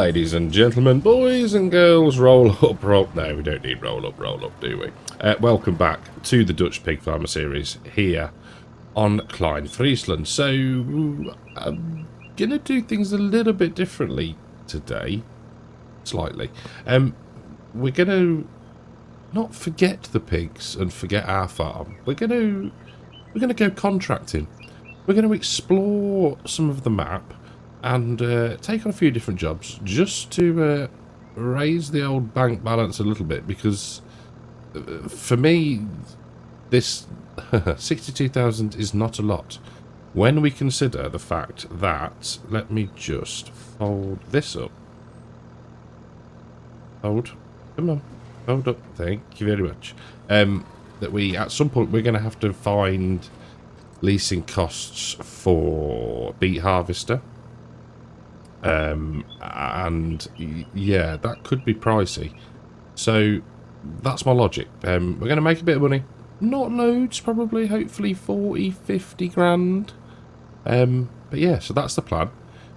Ladies and gentlemen, boys and girls, roll up, roll... No, we don't need roll up, do we? Welcome back to the Dutch Pig Farmer series here on Klein Friesland. So, I'm going to do things a little bit differently today. Slightly. We're going to not forget the pigs and forget our farm. We're going to go contracting. We're going to explore some of the map and take on a few different jobs just to raise the old bank balance a little bit, because for me this 62,000 is not a lot when we consider the fact that, let me just fold this up, hold up, thank you very much, that we at some point we're going to have to find leasing costs for beet harvester. And yeah, that could be pricey. So that's my logic. We're going to make a bit of money. Not loads, probably, hopefully 40, 50 grand. But yeah, so that's the plan.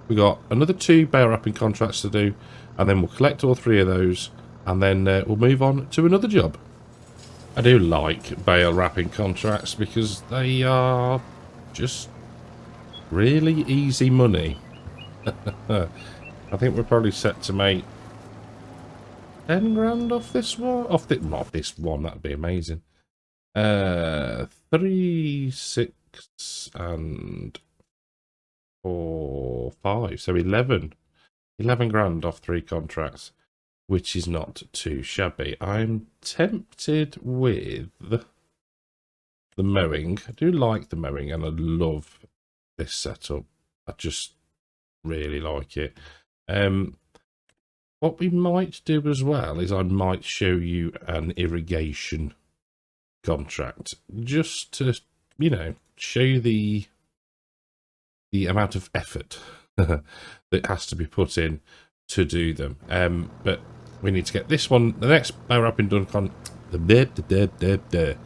We got another 2 bale wrapping contracts to do, and then we'll collect all 3 of those, and then we'll move on to another job. I do like bale wrapping contracts because they are just really easy money. I think we're probably set to make 10 grand off this one. Off this one, that'd be amazing. 3, 6, and 4, 5. So 11 grand off 3 contracts, which is not too shabby. I'm tempted with the mowing. I do like the mowing, and I love this setup. I just really like it. What we might do as well is I might show you an irrigation contract, just to, you know, show you the amount of effort that has to be put in to do them. But we need to get this one, the next bale wrapping done the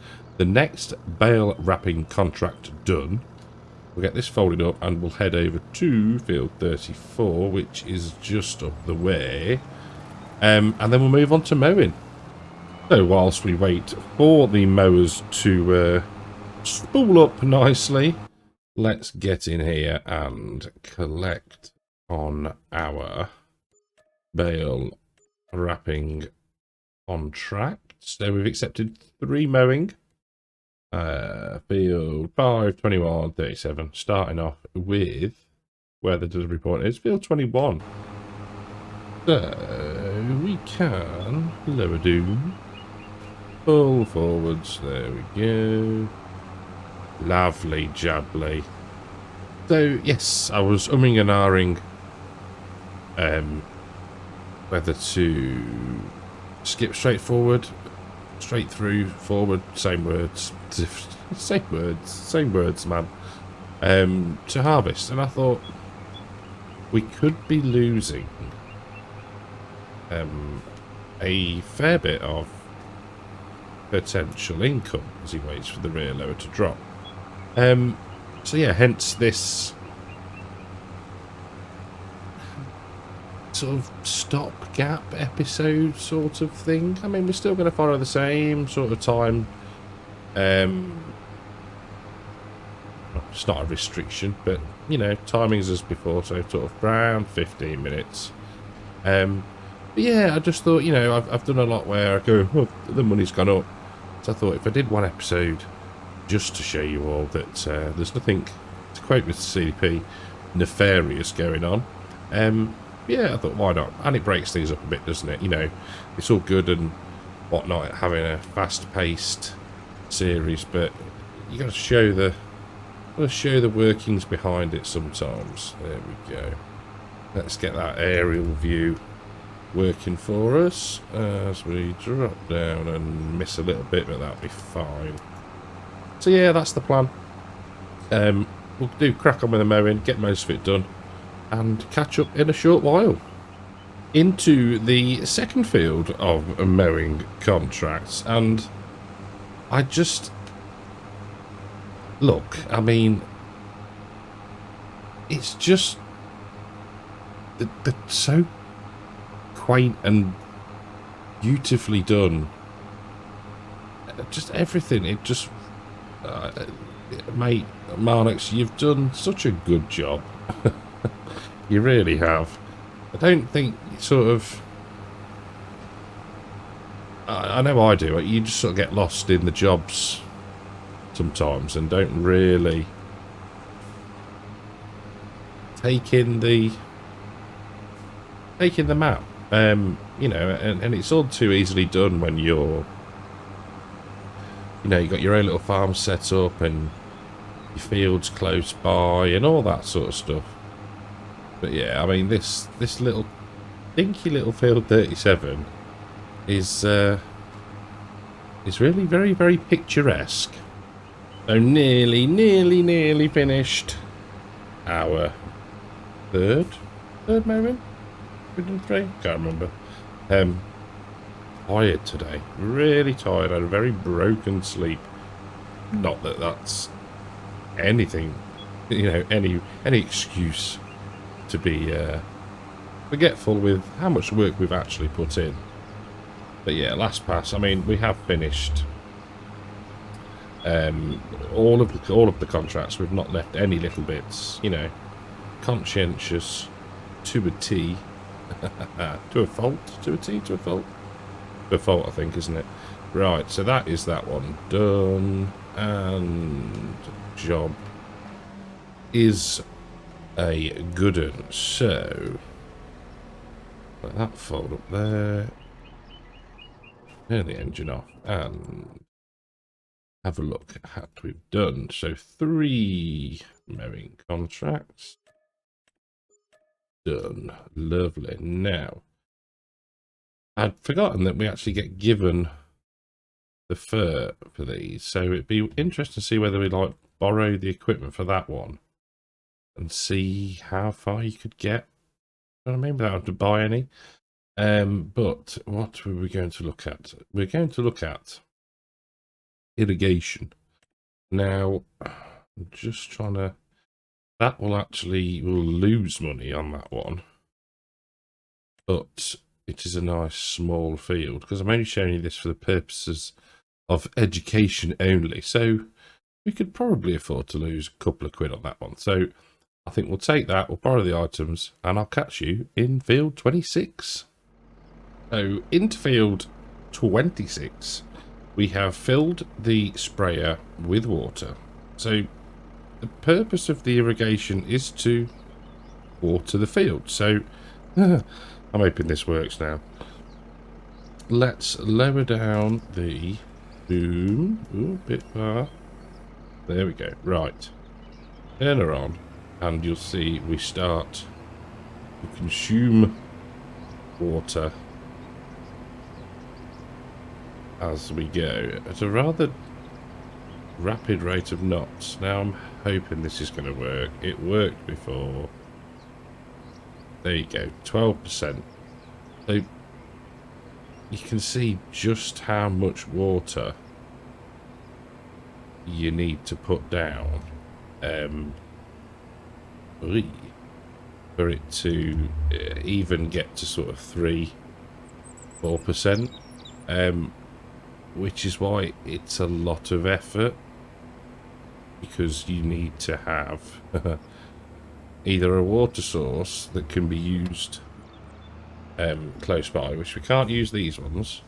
next bale wrapping contract done. We'll get this folded up and we'll head over to field 34, which is just up the way. And then we'll move on to mowing. So whilst we wait for the mowers to spool up nicely, let's get in here and collect on our bale wrapping contract. So we've accepted 3 mowing. Field 5, 21, 37, starting off with where the delivery point is, field 21. So we can lower down, pull forwards, there we go. Lovely jubbly. So yes, I was umming and ahhing whether to skip straight forward, straight through, forward, same words, same words, man, to harvest. And I thought we could be losing a fair bit of potential income as he waits for the rear loader to drop. So yeah, hence this sort of stopgap episode sort of thing. I mean, we're still going to follow the same sort of time. It's not a restriction, but you know, timings as before, so sort of around 15 minutes. But yeah, I just thought, you know, I've done a lot where I go, oh, the money's gone up. So I thought if I did one episode just to show you all that there's nothing, to quote Mr. CDP, nefarious going on. Yeah, I thought, why not? And it breaks things up a bit, doesn't it? You know, it's all good and whatnot, having a fast-paced series, but you got to show the workings behind it sometimes. There we go. Let's get that aerial view working for us as we drop down and miss a little bit, but that'll be fine. So yeah, that's the plan. We'll do crack on with the mowing, get most of it done, and catch up in a short while. Into the second field of mowing contracts, and I just look, I mean, it's just they're so quaint and beautifully done. Just everything. It just, mate, Marnux, you've done such a good job. You really have. I don't think sort of. I know I do. You just sort of get lost in the jobs sometimes and don't really take in the map. You know, and it's all too easily done when you're, you know, you've got your own little farm set up and your fields close by and all that sort of stuff. But yeah, I mean, this little dinky little field 37 is really very, very picturesque. So nearly finished our third moment. We done 3? Can't remember. Tired today, really tired. I had a very broken sleep. Not that that's anything, you know, any excuse to be forgetful with how much work we've actually put in. But yeah, last pass. I mean, we have finished all of the contracts. We've not left any little bits. You know, conscientious to a T, to a fault, to a T, to a fault. A fault, I think, isn't it? Right, so that is that one done, and job is a good one. So let that fold up there, turn the engine off, and have a look at what we've done. So 3 mowing contracts done. Lovely. Now, I'd forgotten that we actually get given the fur for these, so it'd be interesting to see whether we like borrow the equipment for that one and see how far you could get. I mean, without having to buy any. But what were we going to look at? We're going to look at irrigation. Now, I'm just trying to. That will lose money on that one, but it is a nice small field, because I'm only showing you this for the purposes of education only. So we could probably afford to lose a couple of quid on that one. So I think we'll take that, we'll borrow the items, and I'll catch you in field 26. So into field 26, we have filled the sprayer with water. So the purpose of the irrigation is to water the field. So I'm hoping this works now. Let's lower down the boom. Ooh, a bit far. There we go. Right. Turn her on, and you'll see we start to consume water as we go at a rather rapid rate of knots. Now I'm hoping this is going to work. It worked before. There you go, 12%. So you can see just how much water you need to put down for it to even get to sort of 3-4%, which is why it's a lot of effort, because you need to have either a water source that can be used close by, which we can't use these ones.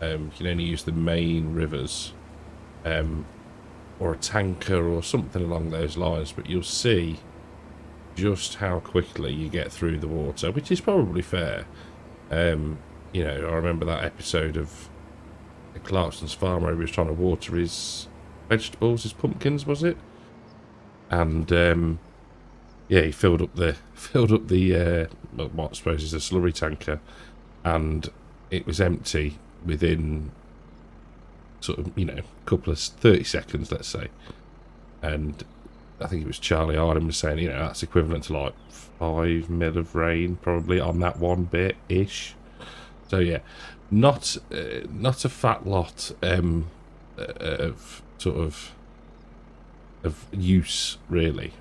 You can only use the main rivers, or a tanker or something along those lines. But you'll see just how quickly you get through the water, which is probably fair. You know, I remember that episode of Clarkson's farm where he was trying to water his vegetables, his pumpkins, was it? And yeah, he filled up the what I suppose is a slurry tanker, and it was empty within sort of, you know, a couple of 30 seconds, let's say. And I think it was Charlie Arden was saying, you know, that's equivalent to like 5 mil of rain probably on that one bit ish. So yeah, not a fat lot of sort of use really,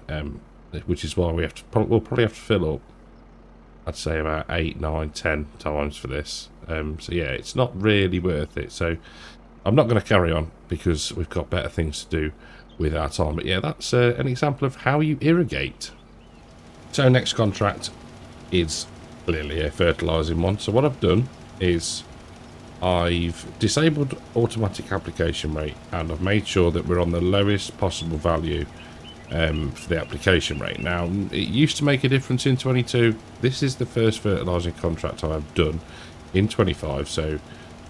which is why we'll probably have to fill up I'd say about 8, 9, 10 times for this. So yeah, it's not really worth it. So I'm not going to carry on because we've got better things to do with our time. But yeah, that's an example of how you irrigate. So next contract is clearly a fertilising one. So what I've done is I've disabled automatic application rate, and I've made sure that we're on the lowest possible value for the application rate. Now, it used to make a difference in 22. This is the first fertilising contract I have done in 25, so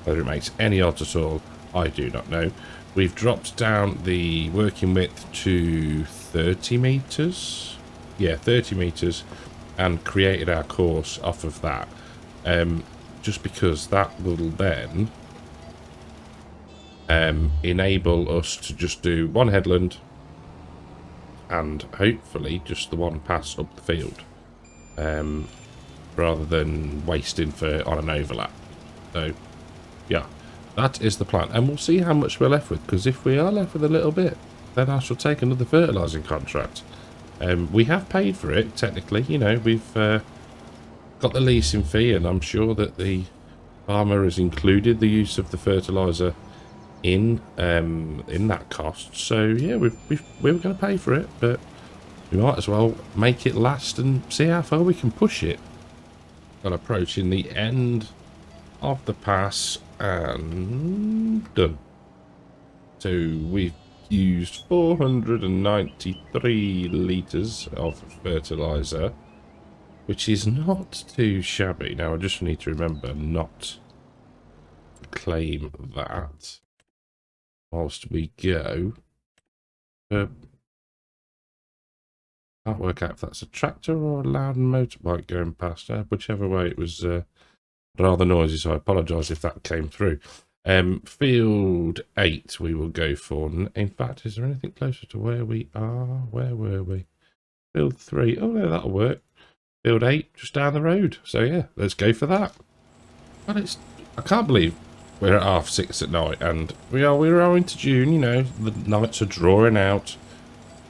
whether it makes any odds at all, I do not know. We've dropped down the working width to 30 metres. Yeah, 30 metres, and created our course off of that. Just because that will then enable us to just do one headland and hopefully just the one pass up the field, rather than wasting on an overlap. So yeah, that is the plan, and we'll see how much we're left with, because if we are left with a little bit, then I shall take another fertilising contract. We have paid for it technically, you know, we've got the leasing fee, and I'm sure that the farmer has included the use of the fertiliser in that cost. So yeah, we were going to pay for it, but we might as well make it last and see how far we can push it. Got approaching the end of the pass, and done. So we've used 493 litres of fertiliser, which is not too shabby. Now I just need to remember not to claim that whilst we go. Can't work out if that's a tractor or a loud motorbike going past. Whichever way, it was rather noisy, so I apologise if that came through. Field 8 we will go for. In fact, is there anything closer to where we are? Where were we? Field 3. Oh no, that'll work. Field 8 just down the road. So yeah, let's go for that. But I can't believe we're at 6:30 at night, and we're into June. You know, the nights are drawing out.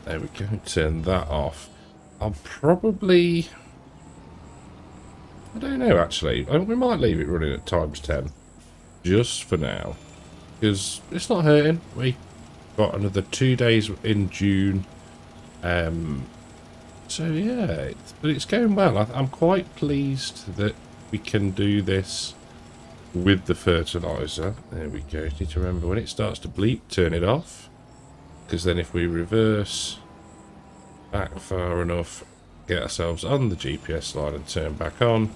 There we go. Turn that off. I'll probably, I don't know actually. We might leave it running at ×10 just for now, because it's not hurting. We got another 2 days in June. So yeah, but it's going well. I'm quite pleased that we can do this with the fertiliser. There we go. Need to remember when it starts to bleep, turn it off, because then if we reverse back far enough, get ourselves on the GPS slide and turn back on,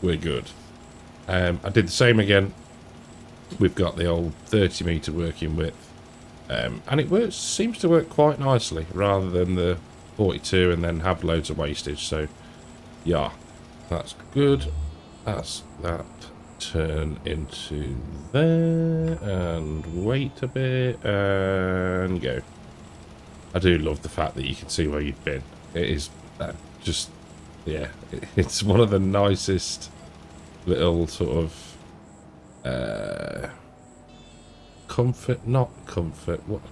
we're good. I did the same again. We've got the old 30 metre working width, and it seems to work quite nicely, rather than the 42 and then have loads of wastage. So yeah, that's good. That's that. Turn into there and wait a bit and go. I do love the fact that you can see where you've been. It is just, yeah, it's one of the nicest little sort of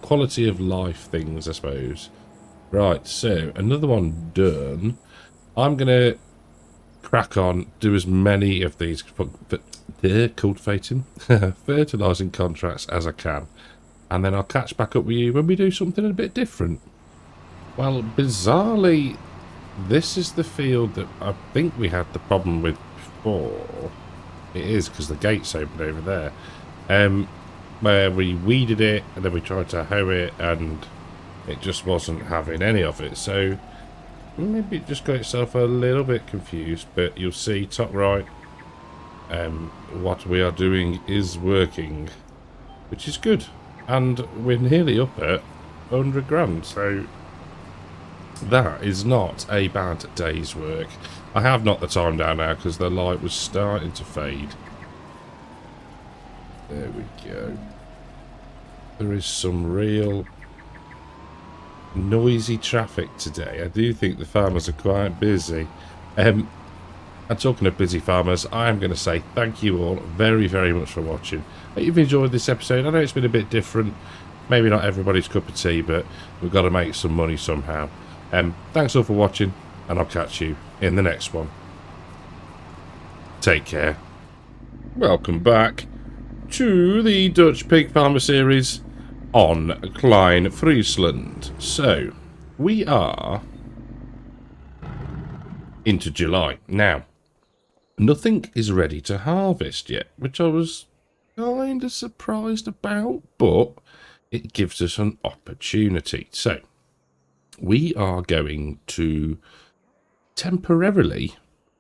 quality of life things, I suppose. Right, so another one done. I'm gonna crack on, do as many of these cultivating fertilising contracts as I can, and then I'll catch back up with you when we do something a bit different. Well, bizarrely, this is the field that I think we had the problem with before. It is, because the gate's open over there, where we weeded it and then we tried to hoe it and it just wasn't having any of it. So maybe it just got itself a little bit confused, but you'll see top right, what we are doing is working, which is good, and we're nearly up at 100 grand, so that is not a bad day's work. I have knocked the time down now because the light was starting to fade. There we go. There is some real noisy traffic today. I do think the farmers are quite busy. And talking of busy farmers, I am going to say thank you all very, very much for watching. I hope you've enjoyed this episode. I know it's been a bit different. Maybe not everybody's cup of tea, but we've got to make some money somehow. Thanks all for watching, and I'll catch you in the next one. Take care. Welcome back to the Dutch Pig Farmer series on Klein Friesland. So, we are into July. Now, nothing is ready to harvest yet, which I was kind of surprised about, but it gives us an opportunity. So, we are going to temporarily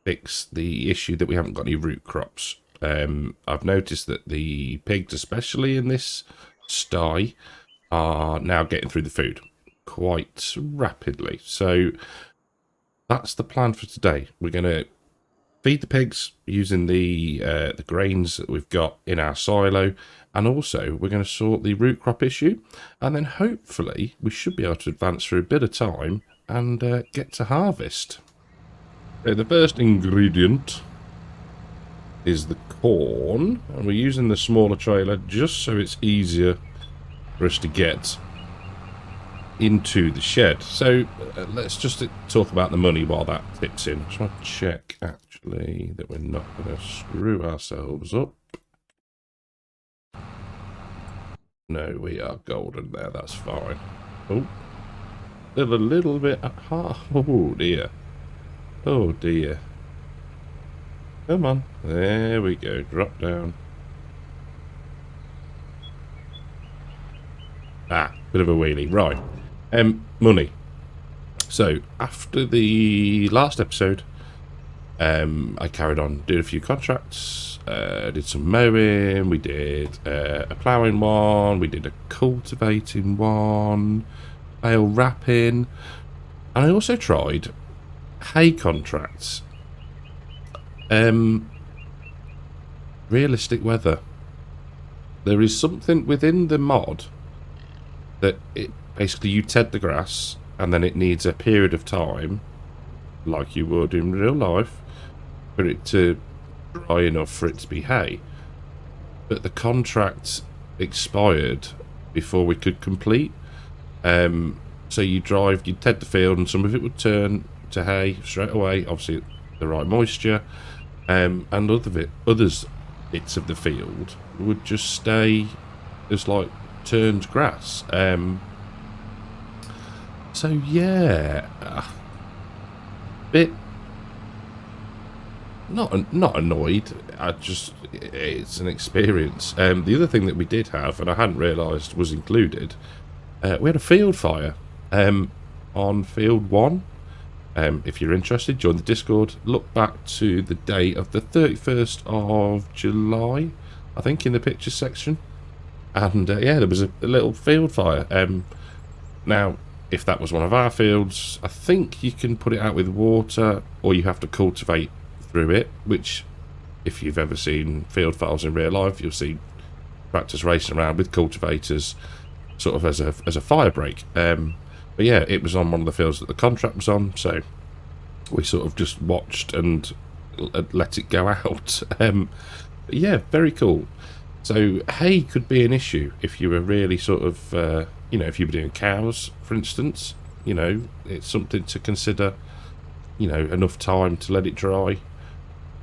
fix the issue that we haven't got any root crops. I've noticed that the pigs, especially in this sty, are now getting through the food quite rapidly. So that's the plan for today. We're going to feed the pigs using the grains that we've got in our silo, and also we're going to sort the root crop issue, and then hopefully we should be able to advance through a bit of time and get to harvest. So the first ingredient is the corn, and we're using the smaller trailer just so it's easier for us to get into the shed. So let's just talk about the money while that tips in. I just want to check actually that we're not going to screw ourselves up. No, we are golden there, that's fine. Oh, still a little bit. Oh dear. Oh dear. Come on. There we go. Drop down. Ah, bit of a wheelie. Right. Money. So, after the last episode, I carried on, did a few contracts, did some mowing, we did a ploughing one, we did a cultivating one, bale wrapping, and I also tried hay contracts. Realistic weather. There is something within the mod that it basically you ted the grass and then it needs a period of time, like you would in real life, for it to dry enough for it to be hay. But the contract expired before we could complete. So you ted the field and some of it would turn to hay straight away, obviously the right moisture, and others bits of the field would just stay as like turned grass. So yeah, bit not annoyed. It's an experience. The other thing that we did have, and I hadn't realised was included, we had a field fire on field 1. If you're interested, join the Discord. Look back to the day of the 31st of July, I think, in the pictures section. And yeah, there was a little field fire. Now, if that was one of our fields, I think you can put it out with water, or you have to cultivate through it, which, if you've ever seen field fires in real life, you'll see tractors racing around with cultivators sort of as a fire break. But yeah, it was on one of the fields that the contract was on, so we sort of just watched and let it go out. But yeah, very cool. So hay could be an issue if you were really sort of, if you were doing cows, for instance. It's something to consider, enough time to let it dry,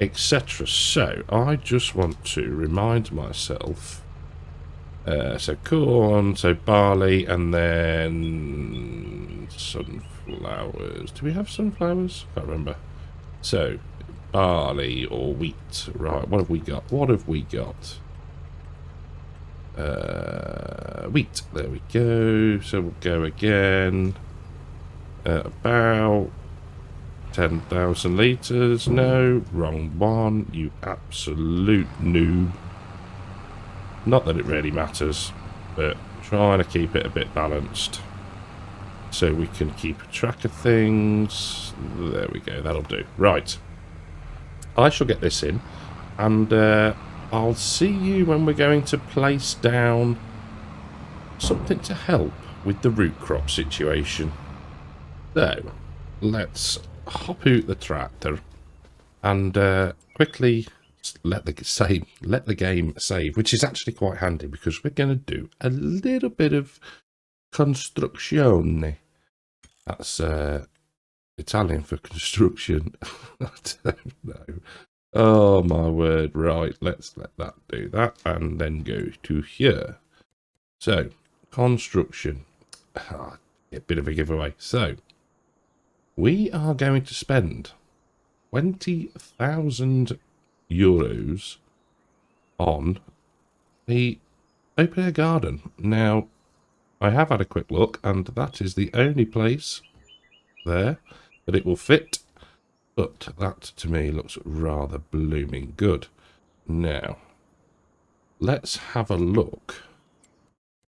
etc. So I just want to remind myself. So corn, so barley, and then sunflowers. Do we have sunflowers? I can't remember. So barley or wheat. Right, what have we got? Wheat. There we go. So we'll go again. About 10,000 litres. No, wrong one. You absolute noob. Not that it really matters, but trying to keep it a bit balanced so we can keep track of things. There we go, that'll do. Right, I shall get this in, and I'll see you when we're going to place down something to help with the root crop situation. So, let's hop out the tractor and quickly let the game save, which is actually quite handy because we're going to do a little bit of construction. That's Italian for construction. I don't know. Oh my word. Right, let's let that do that and then go to here. So, construction. A bit of a giveaway. So, we are going to spend 20,000 euros on the open air garden. Now, I have had a quick look, and that is the only place there that it will fit. But that, to me, looks rather blooming good. Now, let's have a look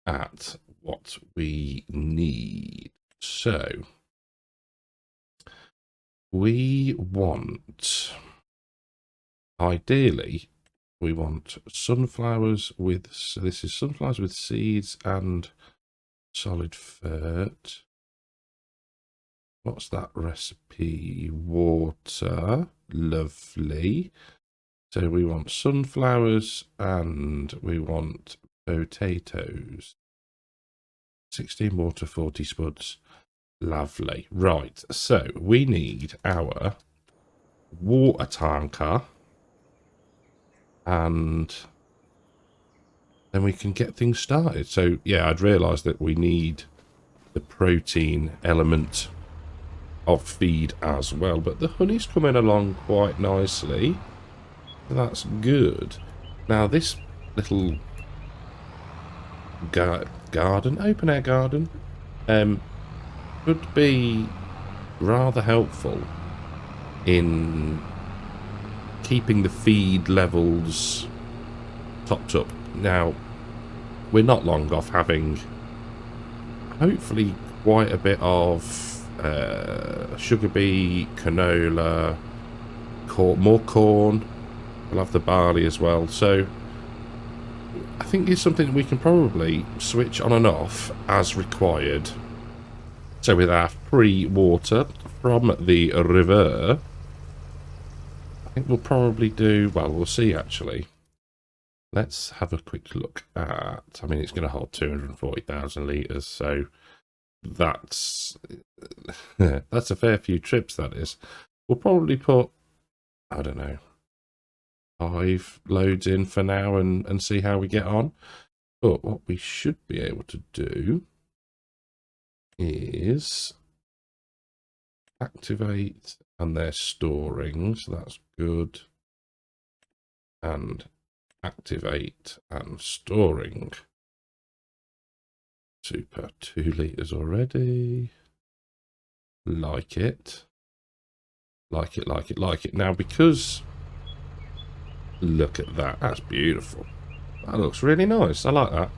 at what we need. So, we want, ideally, we want sunflowers with, so this is sunflowers with seeds and solid fert. What's that recipe? Water. Lovely. So we want sunflowers and we want potatoes. 16 water, 40 spuds. Lovely. Right. So we need our water tanker. And then we can get things started. So yeah, I'd realised that we need the protein element of feed as well, but the honey's coming along quite nicely, so that's good. Now this little garden, open air garden, could be rather helpful in keeping the feed levels topped up. Now we're not long off having hopefully quite a bit of sugar beet, canola, more corn. We'll have the barley as well. So I think it's something that we can probably switch on and off as required. So with our free water from the river, I think we'll probably do, well, we'll see actually. Let's have a quick look at, I mean, it's going to hold 240,000 litres, so that's that's a fair few trips, that is. We'll probably put, I don't know, 5 loads in for now and see how we get on. But what we should be able to do is activate, and they're storing, so that's good. And activate and storing. Super, 2 litres already. Like it. Like it, like it, like it. Now, because, look at that. That's beautiful. That looks really nice. I like that.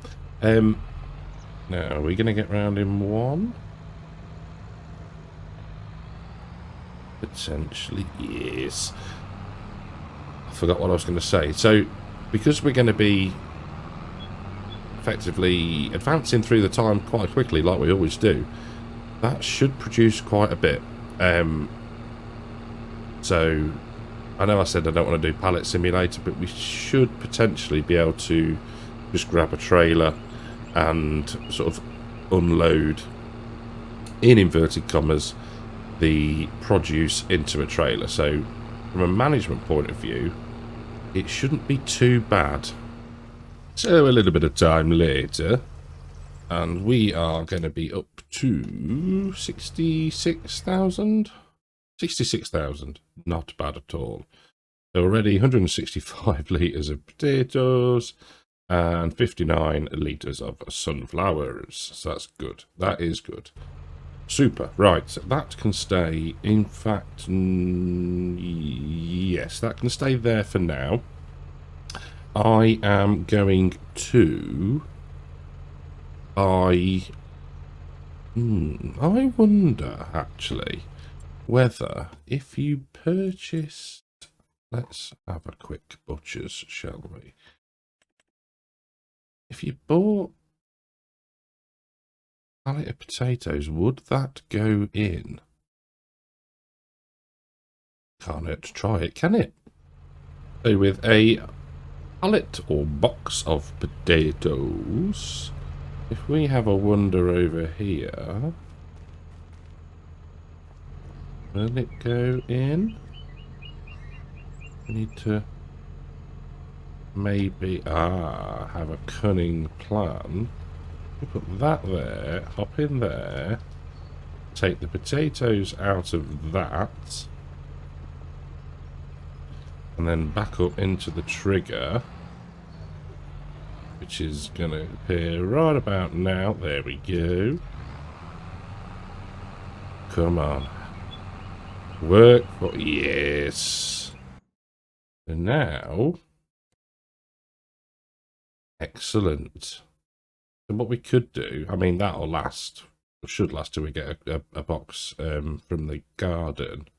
Now, are we going to get round in one? Potentially, yes. I forgot what I was going to say. So, because we're going to be effectively advancing through the time quite quickly, like we always do, that should produce quite a bit. So I know I said I don't want to do pallet simulator, but we should potentially be able to just grab a trailer and sort of unload, in inverted commas, the produce into a trailer. So from a management point of view, it shouldn't be too bad. So a little bit of time later, and we are going to be up to 66,000. 66,000, not bad at all. Already 165 litres of potatoes and 59 litres of sunflowers. So that's good. That is good. Super. Right, so that can stay. In fact, yes, that can stay there for now. I am going to I wonder, actually, whether if you purchased... Let's have a quick butcher's, shall we? If you bought a pallet of potatoes, would that go in? Can't hurt to try it, can it? So with a pallet or box of potatoes, if we have a wander over here, will it go in? We need to maybe have a cunning plan. We put that there, hop in there, take the potatoes out of that, and then back up into the trigger, which is going to appear right about now. There we go. Come on. Work for... Yes. So now... Excellent. So what we could do... I mean, that'll last. Or should last till we get a box from the garden.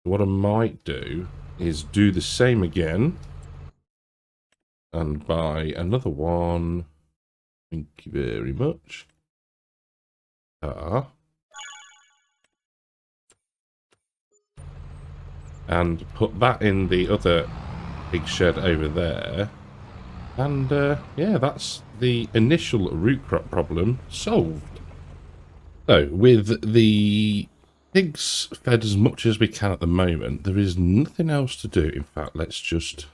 What I might do is do the same again. And buy another one. Thank you very much. And put that in the other big shed over there. And yeah, that's the initial root crop problem solved. So with the pigs fed as much as we can at the moment, there is nothing else to do. In fact, let's just...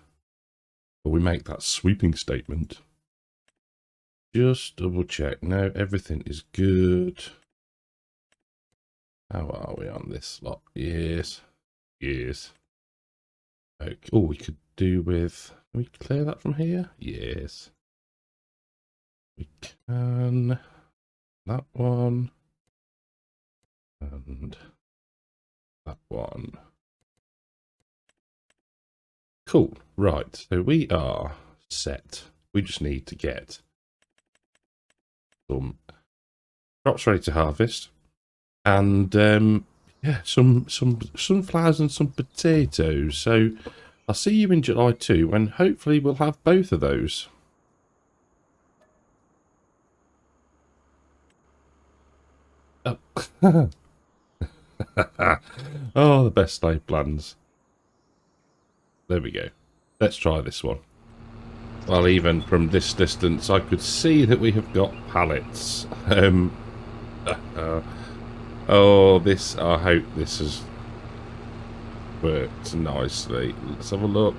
we make that sweeping statement. Just double check. No, everything is good. How are we on this lot? Yes. Yes. Okay. Oh, we could do with... Can we clear that from here? Yes. We can. That one. And that one. Cool. Right. So we are set. We just need to get some crops ready to harvest. And yeah, some sunflowers and some potatoes. So I'll see you in July too, when hopefully we'll have both of those. Oh, oh, the best laid plans. There we go. Let's try this one. Well, even from this distance, I could see that we have got pallets. Oh, this... I hope this has worked nicely. Let's have a look.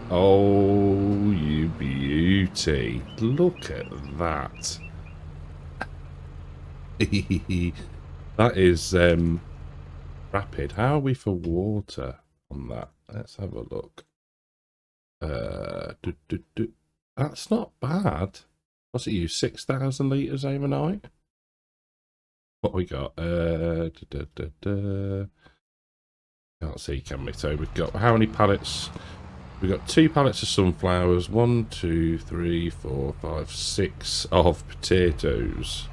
Oh, you beauty. Look at that. That is rapid. How are we for water on that? Let's have a look. That's not bad. What's it use? 6,000 litres overnight? What we got? Can't see, can we? So we've got how many pallets? We've got 2 pallets of sunflowers, 1, 2, 3, 4, 5, 6 of potatoes.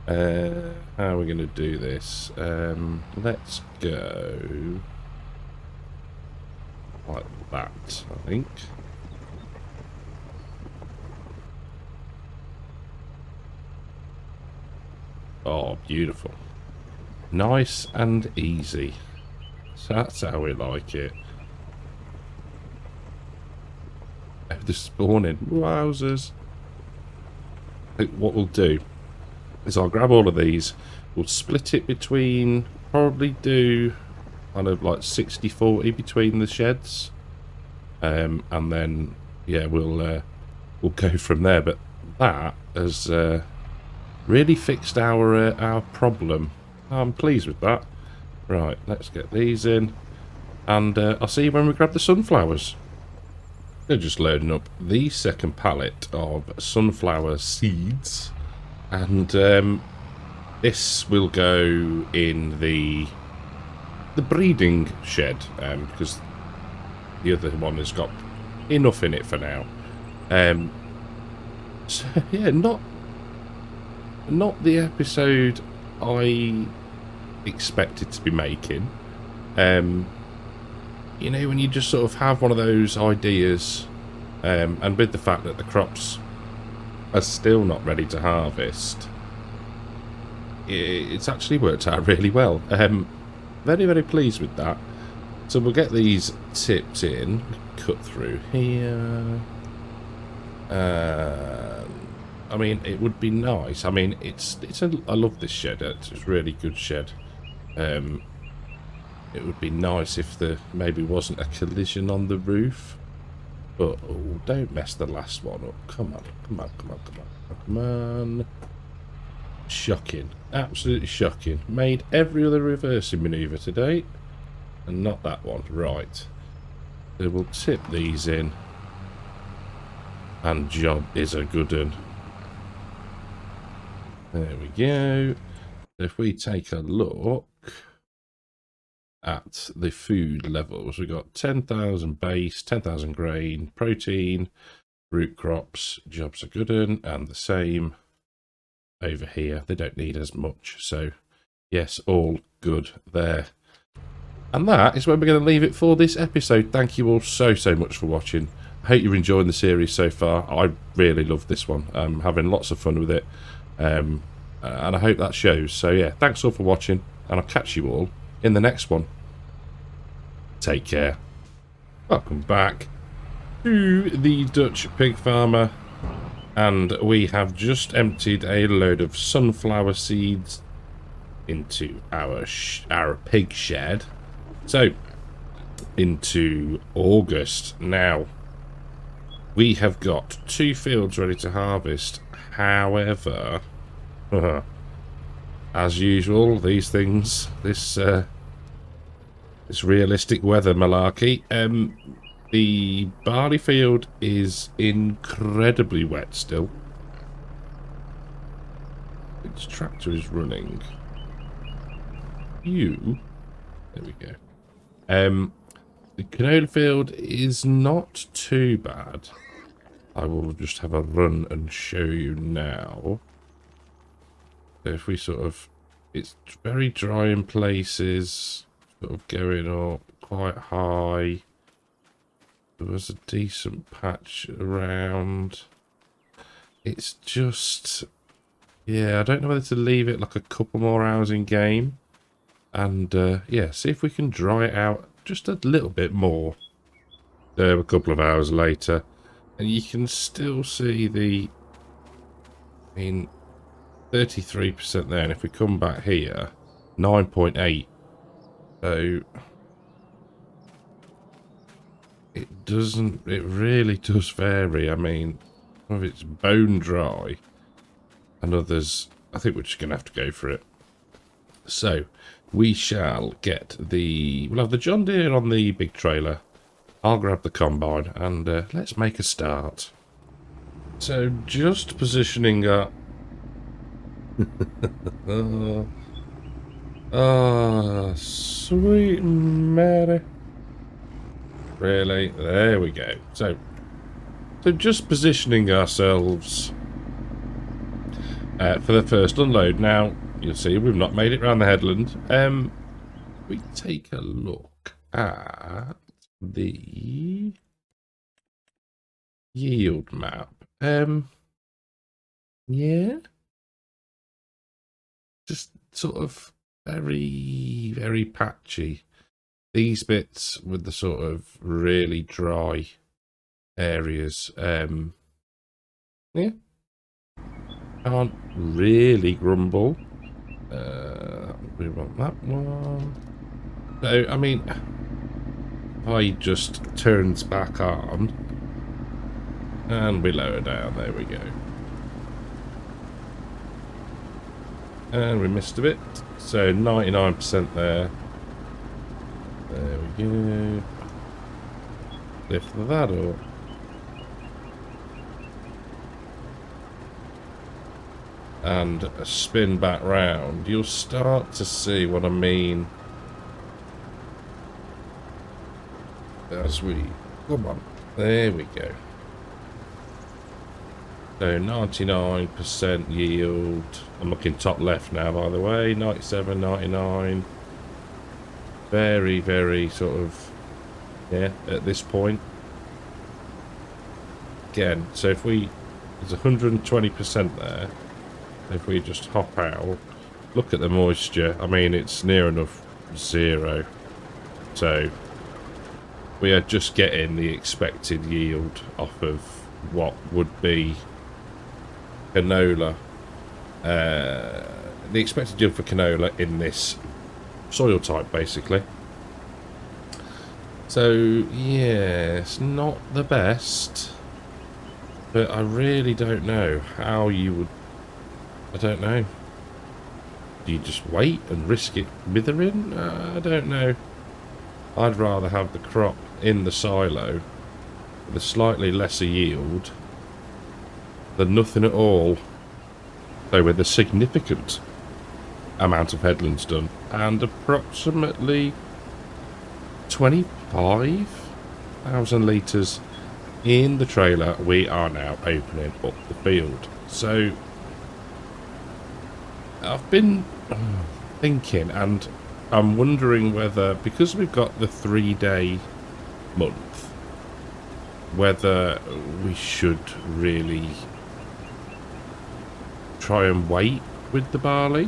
How are we going to do this? Let's go like that, I think. Oh, beautiful. Nice and easy. So that's how we like it. Oh, the spawning. Wowzers. I think what we'll do is I'll grab all of these. We'll split it between, probably do kind of like 60-40 between the sheds. And then, yeah, we'll go from there. But that has really fixed our problem. I'm pleased with that. Right, let's get these in. And I'll see you when we grab the sunflowers. They're just loading up the second pallet of sunflower seeds. And this will go in the breeding shed, because the other one has got enough in it for now. So yeah, not the episode I expected to be making. You know, when you just sort of have one of those ideas, and with the fact that the crops are still not ready to harvest, it's actually worked out really well. Very, very pleased with that. So we'll get these tipped in, cut through here. I mean, it would be nice. I mean, I love this shed. It's a really good shed. It would be nice if there maybe wasn't a collision on the roof. But, oh, don't mess the last one up. Come on, come on, come on, come on, come on. Shocking. Absolutely shocking. Made every other reversing manoeuvre today. And not that one. Right. So we'll tip these in. And job is a good one. There we go. If we take a look at the food levels, we've got 10,000 base, 10,000 grain, protein, root crops, job's a good one, and the same over here. They don't need as much, so yes, all good there. And that is where we're going to leave it for this episode. Thank you all so much for watching. I hope you're enjoying the series so far. I really love this one. I'm having lots of fun with it, and I hope that shows. So yeah, thanks all for watching, and I'll catch you all in the next one. Take care. Welcome back to the Dutch Pig Farmer, and we have just emptied a load of sunflower seeds into our pig shed. So into August now. We have got 2 fields ready to harvest. However, as usual, these things, this realistic weather malarkey, the barley field is incredibly wet still. Its tractor is running. There we go. The canola field is not too bad. I will just have a run and show you now. So if we sort of, it's very dry in places, sort of going up quite high. There was a decent patch around. It's just, yeah, I don't know whether to leave it like a couple more hours in game. And yeah, see if we can dry it out just a little bit more. There, a couple of hours later. And you can still see the, I mean, 33% there. And if we come back here, 9.8. So it really does vary. I mean, some of it's bone dry and others, I think we're just going to have to go for it. So we shall get we'll have the John Deere on the big trailer. I'll grab the combine and let's make a start. So just positioning up. Sweet Mary. Really? There we go. So just positioning ourselves for the first unload. Now, you'll see we've not made it around the headland. We take a look at the yield map. Yeah. Just sort of very, very patchy. These bits with the sort of really dry areas. Yeah. Can't really grumble. We want that one. So, I mean, if I just turns back on and we lower down, there we go. And we missed a bit, so 99% there. There we go. Lift that up. And a spin back round. You'll start to see what I mean as we come on. There we go. So 99% yield. I'm looking top left now, by the way. 97, 99. Very, very sort of, yeah, at this point. Again, so if there's 120% there. If we just hop out, look at the moisture. I mean, it's near enough zero. So we are just getting the expected yield off of what would be canola. The expected yield for canola in this soil type, basically. So, yeah, it's not the best, but I really don't know how you would, I don't know. Do you just wait and risk it withering? I don't know. I'd rather have the crop in the silo with a slightly lesser yield than nothing at all. So with a significant amount of headlands done and approximately 25,000 litres in the trailer, we are now opening up the field. So I've been thinking, and I'm wondering whether, because we've got the 3-day month, whether we should really try and wait with the barley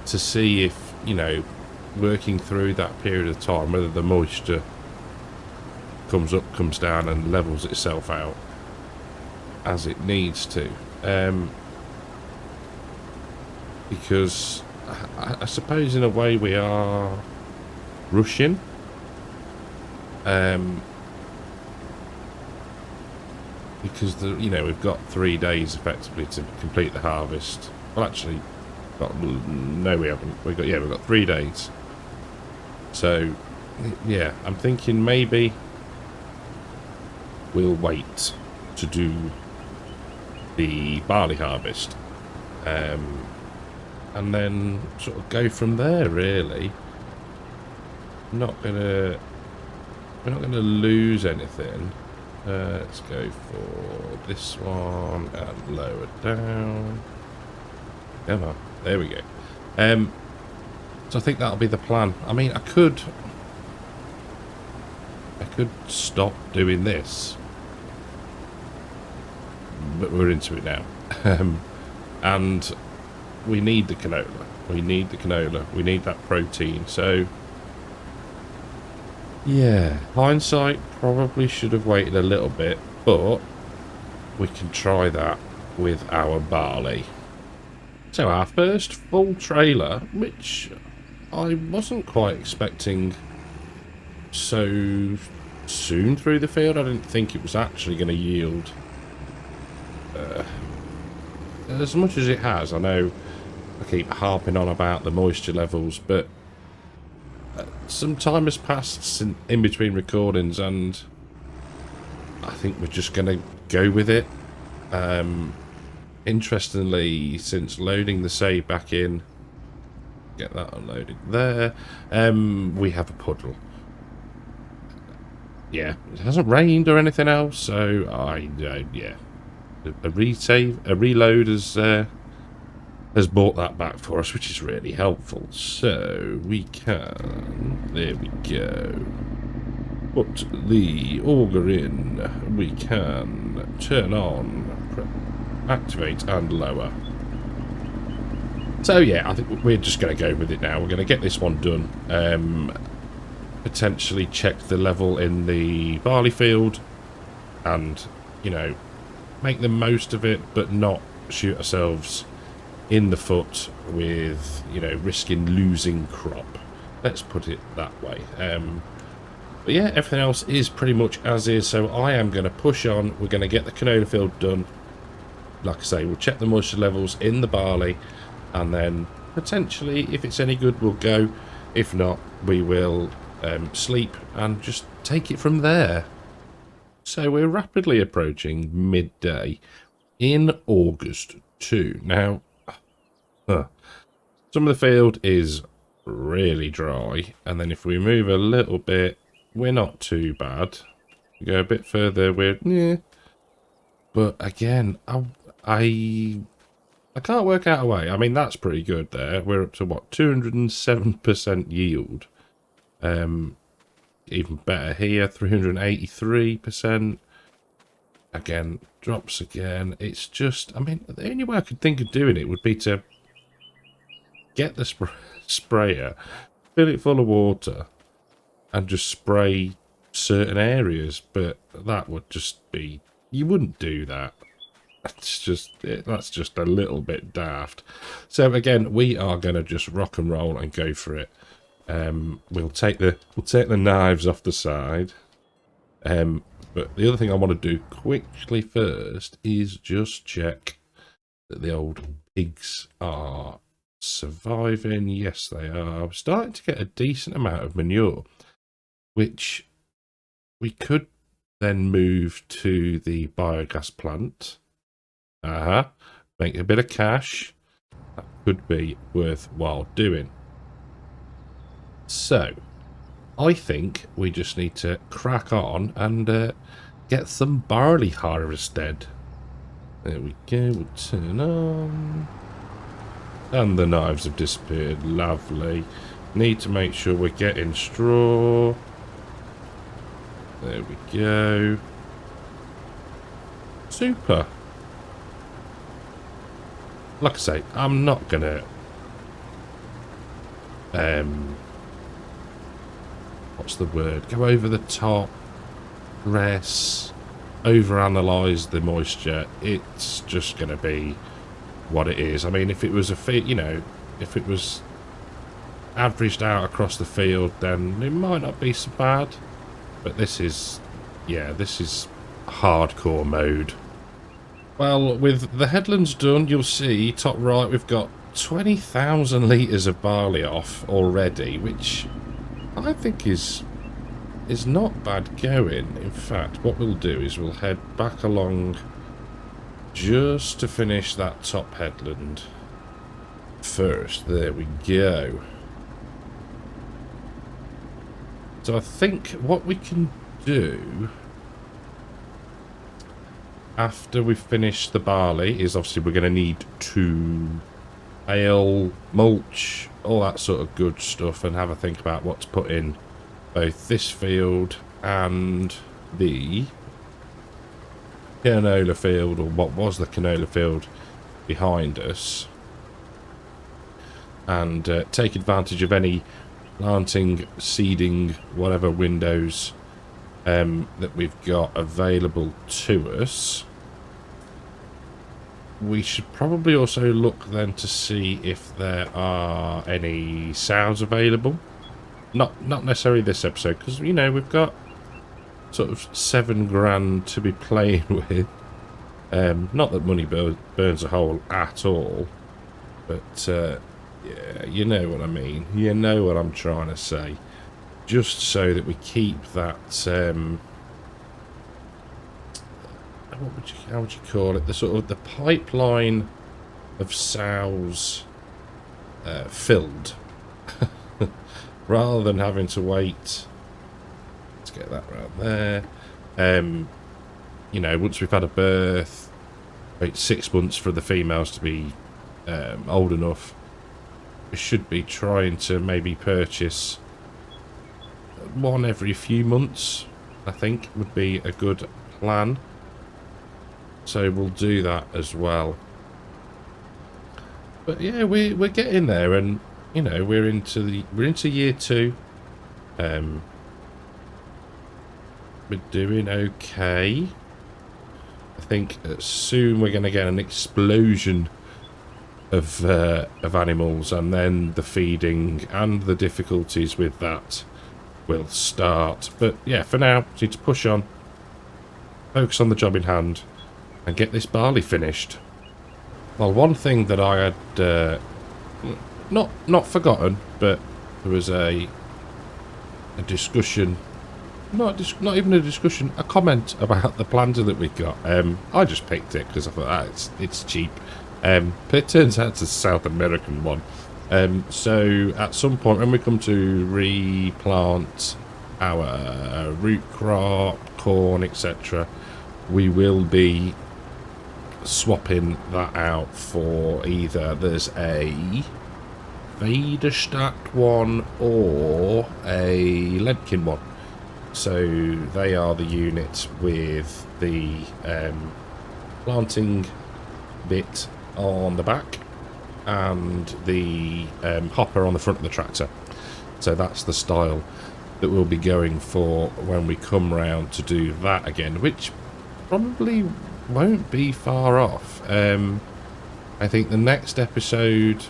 to see if, you know, working through that period of time, whether the moisture comes up, comes down and levels itself out as it needs to. Because I suppose in a way we are rushing. Because we've got 3 days effectively to complete the harvest. Well, actually, no, we haven't. We've got 3 days. So, yeah, I'm thinking maybe we'll wait to do the barley harvest, and then sort of go from there. Really, we're not gonna lose anything. Let's go for this one and lower down. Come on, there we go. So I think that'll be the plan. I mean, I could stop doing this, but we're into it now. And we need the canola. We need that protein. So yeah, hindsight, probably should have waited a little bit, but we can try that with our barley. So our first full trailer, which I wasn't quite expecting so soon through the field. I didn't think it was actually going to yield as much as it has. I know I keep harping on about the moisture levels, but some time has passed in between recordings, and I think we're just going to go with it. Interestingly, since loading the save back in, get that unloaded there, we have a puddle. Yeah, it hasn't rained or anything else, so yeah, a reload has brought that back for us, which is really helpful. So we can, there we go, put the auger in. We can turn on, activate and lower. So yeah, I think we're just going to go with it now. We're going to get this one done. Potentially check the level in the barley field, and make the most of it, but not shoot ourselves in the foot with risking losing crop. Let's put it that way. But yeah, everything else is pretty much as is. So I am going to push on. We're going to get the canola field done. Like I say, we'll check the moisture levels in the barley, and then potentially, if it's any good, we'll go. If not, we will sleep and just take it from there. So we're rapidly approaching midday in August 2. Now, some of the field is really dry, and then if we move a little bit, we're not too bad. We go a bit further, we're but again, I can't work out a way. I mean, that's pretty good there. We're up to what, 207% yield. Even better here, 383%. Again, drops again. It's just, I mean, the only way I could think of doing it would be to get the sprayer, fill it full of water, and just spray certain areas. But that would just be, you wouldn't do that. That's just a little bit daft. So again, we are going to just rock and roll and go for it. We'll take the knives off the side. But the other thing I want to do quickly first is just check that the old pigs are surviving. Yes, they are. I'm starting to get a decent amount of manure, which we could then move to the biogas plant. Make a bit of cash. That could be worthwhile doing. So, I think we just need to crack on and get some barley harvested. There we go, we'll turn on. And the knives have disappeared, lovely. Need to make sure we're getting straw. There we go. Super. Like I say, I'm not gonna what's the word? Go over the top, overanalyze the moisture. It's just gonna be what it is. I mean, if it was if it was averaged out across the field, then it might not be so bad. But this is, yeah, this is hardcore mode. Well, with the headlands done, you'll see, top right, we've got 20,000 litres of barley off already, which I think is not bad going. In fact, what we'll do is we'll head back along just to finish that top headland first. There we go. So I think what we can do after we finish the barley is obviously we're going to need to bale, mulch, all that sort of good stuff, and have a think about what to put in both this field and the canola field, or what was the canola field behind us, and take advantage of any planting, seeding, whatever windows that we've got available to us. We should probably also look then to see if there are any sows available. Not necessarily this episode, because, you know, we've got sort of 7 grand to be playing with. Not that money burns a hole at all, but yeah, you know what I mean. You know what I'm trying to say. Just so that we keep that, how would you call it? The sort of the pipeline of sows filled, rather than having to wait. Let's get that right there. You know, once we've had a birth, wait 6 months for the females to be old enough. We should be trying to maybe purchase one every few months, I think would be a good plan. So we'll do that as well. But yeah, we're getting there, and you know, we're into year 2. We're doing okay. I think soon we're going to get an explosion of animals, and then the feeding and the difficulties with that will start. But yeah, for now, we need to push on, focus on the job in hand, and get this barley finished. Well, one thing that I had not forgotten, but there was a discussion, not even a discussion, a comment about the planter that we got. I just picked it because I thought it's cheap. But it turns out it's a South American one. So at some point when we come to replant our root crop, corn, etc., we will be swapping that out for either there's a Vederstadt one or a Ledkin one. So they are the units with the planting bit on the back and the hopper on the front of the tractor. So that's the style that we'll be going for when we come round to do that again, which probably won't be far off. I think the next episode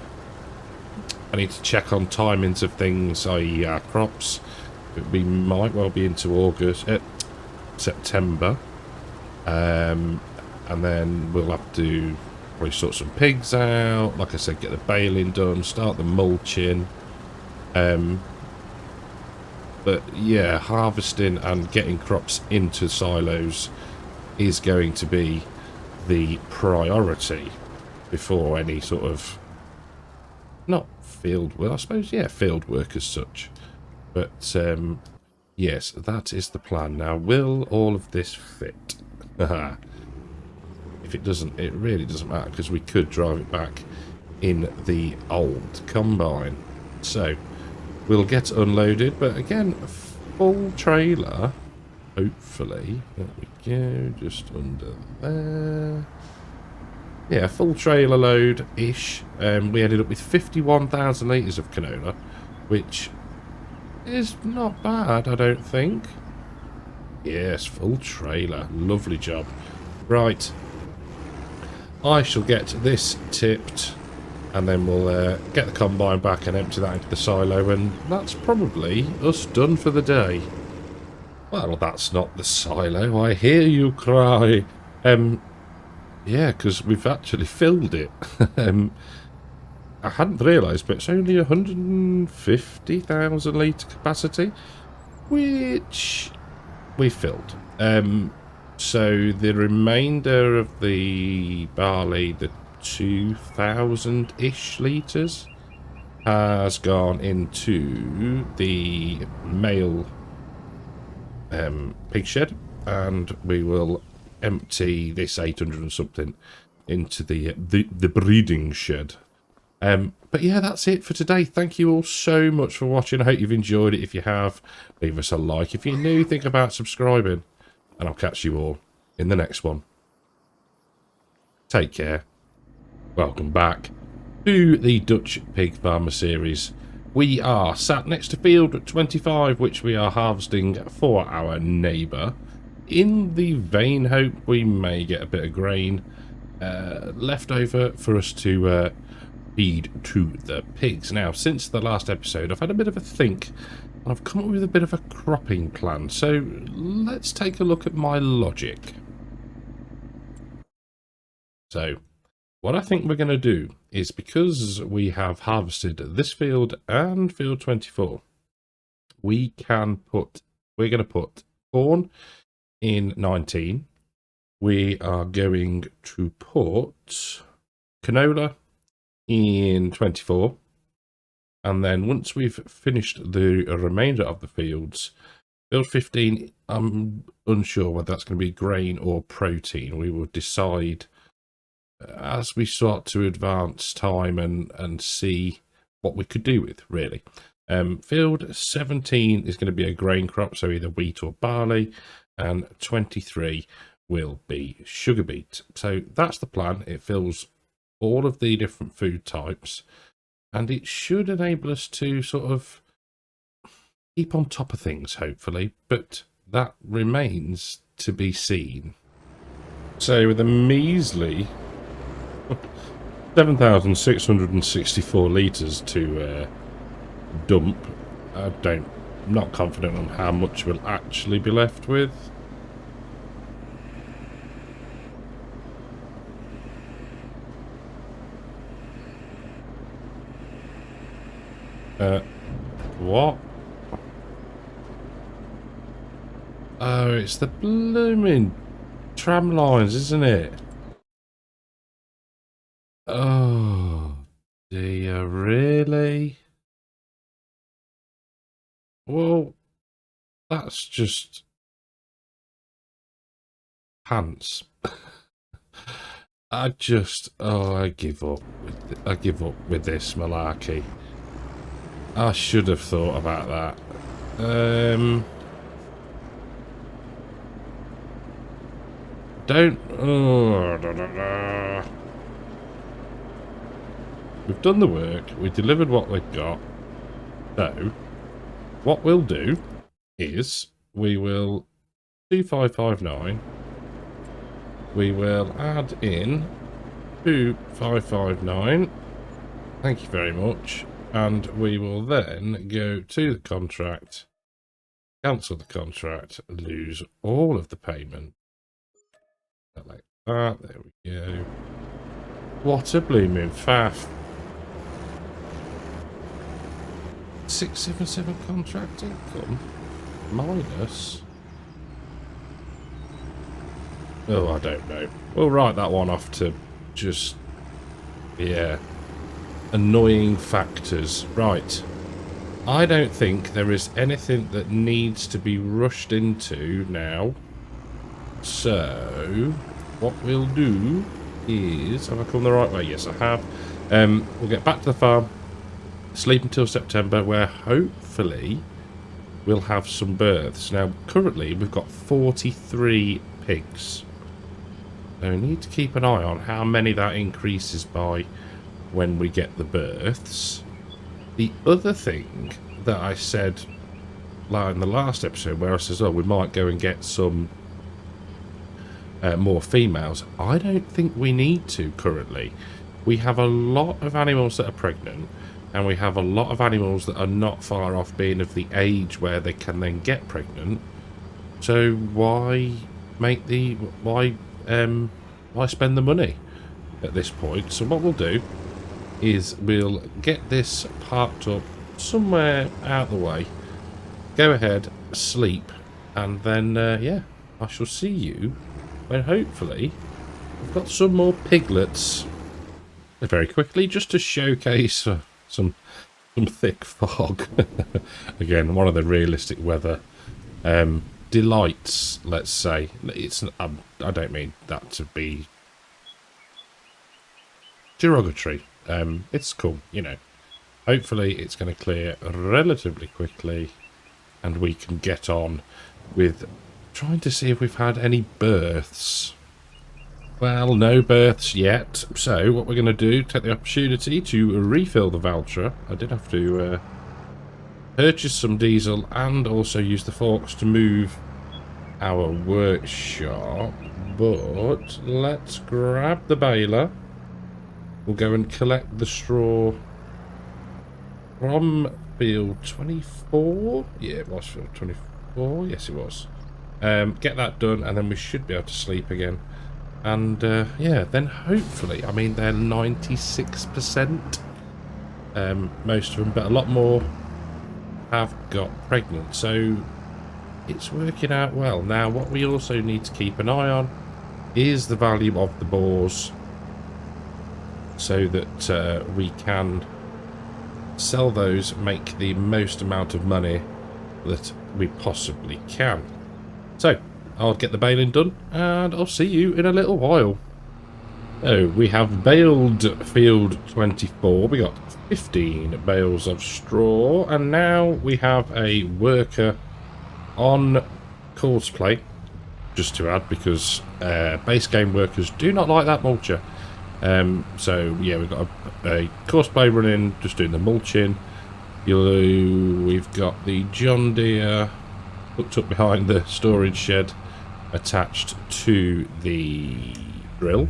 I need to check on timings of things, i.e. our crops. We might well be into September. And then we'll have to probably sort some pigs out. Like I said, get the baling done, start the mulching. But yeah, harvesting and getting crops into silos is going to be the priority before any sort of, not field work, I suppose, yeah, field work as such. But yes, that is the plan. Now, will all of this fit? If it doesn't, it really doesn't matter, because we could drive it back in the old combine. So we'll get unloaded, but again, a full trailer, hopefully. There we go, just under there. Yeah, full trailer load-ish. We ended up with 51,000 litres of canola, which is not bad, I don't think. Yes, full trailer. Lovely job. Right. I shall get this tipped, and then we'll get the combine back and empty that into the silo, and that's probably us done for the day. Well, that's not the silo. I hear you cry. Yeah, because we've actually filled it. I hadn't realised, but it's only 150,000 litre capacity, which we filled. So the remainder of the barley, the 2,000-ish litres, has gone into the male pig shed, and we will empty this 800 and something into the breeding shed. But yeah, that's it for today. Thank you all so much for watching. I hope you've enjoyed it. If you have, leave us a like. If you're new, think about subscribing, and I'll catch you all in the next one. Take care. Welcome back to the Dutch Pig Farmer series. We are sat next to field 25, which we are harvesting for our neighbour, in the vain hope we may get a bit of grain left over for us to feed to the pigs. Now, since the last episode, I've had a bit of a think, and I've come up with a bit of a cropping plan. So let's take a look at my logic. So what I think we're going to do is, because we have harvested this field and field 24, we're going to put corn in 19. We are going to put canola in 24, and then once we've finished the remainder of the fields, field 15, I'm unsure whether that's going to be grain or protein. We will decide as we start to advance time and see what we could do with, really. Field 17 is going to be a grain crop, so either wheat or barley, and 23 will be sugar beet. So that's the plan. It fills all of the different food types, and it should enable us to sort of keep on top of things, hopefully, but that remains to be seen. So with a measly 7,664 litres to dump, I'm not confident on how much we'll actually be left with. What? Oh, it's the blooming tram lines, isn't it? Oh, dear, really? Well, that's just pants. I give up. I give up with this malarkey. I should have thought about that. We've done the work. We delivered what we've got. So, what we'll do is we will 2559. We will add in 2559. Thank you very much. And we will then go to the contract, cancel the contract, lose all of the payment. Like that, there we go. What a blooming faff. 677 contract income minus. Oh, I don't know. We'll write that one off to just, yeah, annoying factors. Right. I don't think there is anything that needs to be rushed into now. So, what we'll do is... Have I come the right way? Yes, I have. We'll get back to the farm, sleep until September, where hopefully we'll have some births. Now, currently, we've got 43 pigs. So we need to keep an eye on how many that increases by when we get the births. The other thing that I said in the last episode, where I says, oh, we might go and get some more females. I don't think we need to currently. We have a lot of animals that are pregnant, and we have a lot of animals that are not far off being of the age where they can then get pregnant. So why make the why spend the money at this point? So what we'll do is we'll get this parked up somewhere out of the way, go ahead, sleep, and then yeah, I shall see you when hopefully we've got some more piglets. Very quickly, just to showcase some thick fog. Again, one of the realistic weather delights, let's say. It's I don't mean that to be derogatory. It's cool, you know. Hopefully it's going to clear relatively quickly and we can get on with trying to see if we've had any births. Well, no births yet. So what we're going to do, take the opportunity to refill the voucher. I did have to purchase some diesel and also use the forks to move our workshop. But let's grab the baler. We'll go and collect the straw from field 24. Yeah, it was field 24. Yes, it was. Get that done, and then we should be able to sleep again. And yeah, then hopefully, I mean, they're 96%. Most of them, but a lot more have got pregnant. So it's working out well. Now, what we also need to keep an eye on is the value of the boars, so that we can sell those, make the most amount of money that we possibly can. So I'll get the baling done and I'll see you in a little while. So we have baled field 24. We got 15 bales of straw, and now we have a worker on cosplay, just to add, because base game workers do not like that mulcher. So yeah, we've got a cosplay running, just doing the mulching. We've got the John Deere hooked up behind the storage shed, attached to the drill,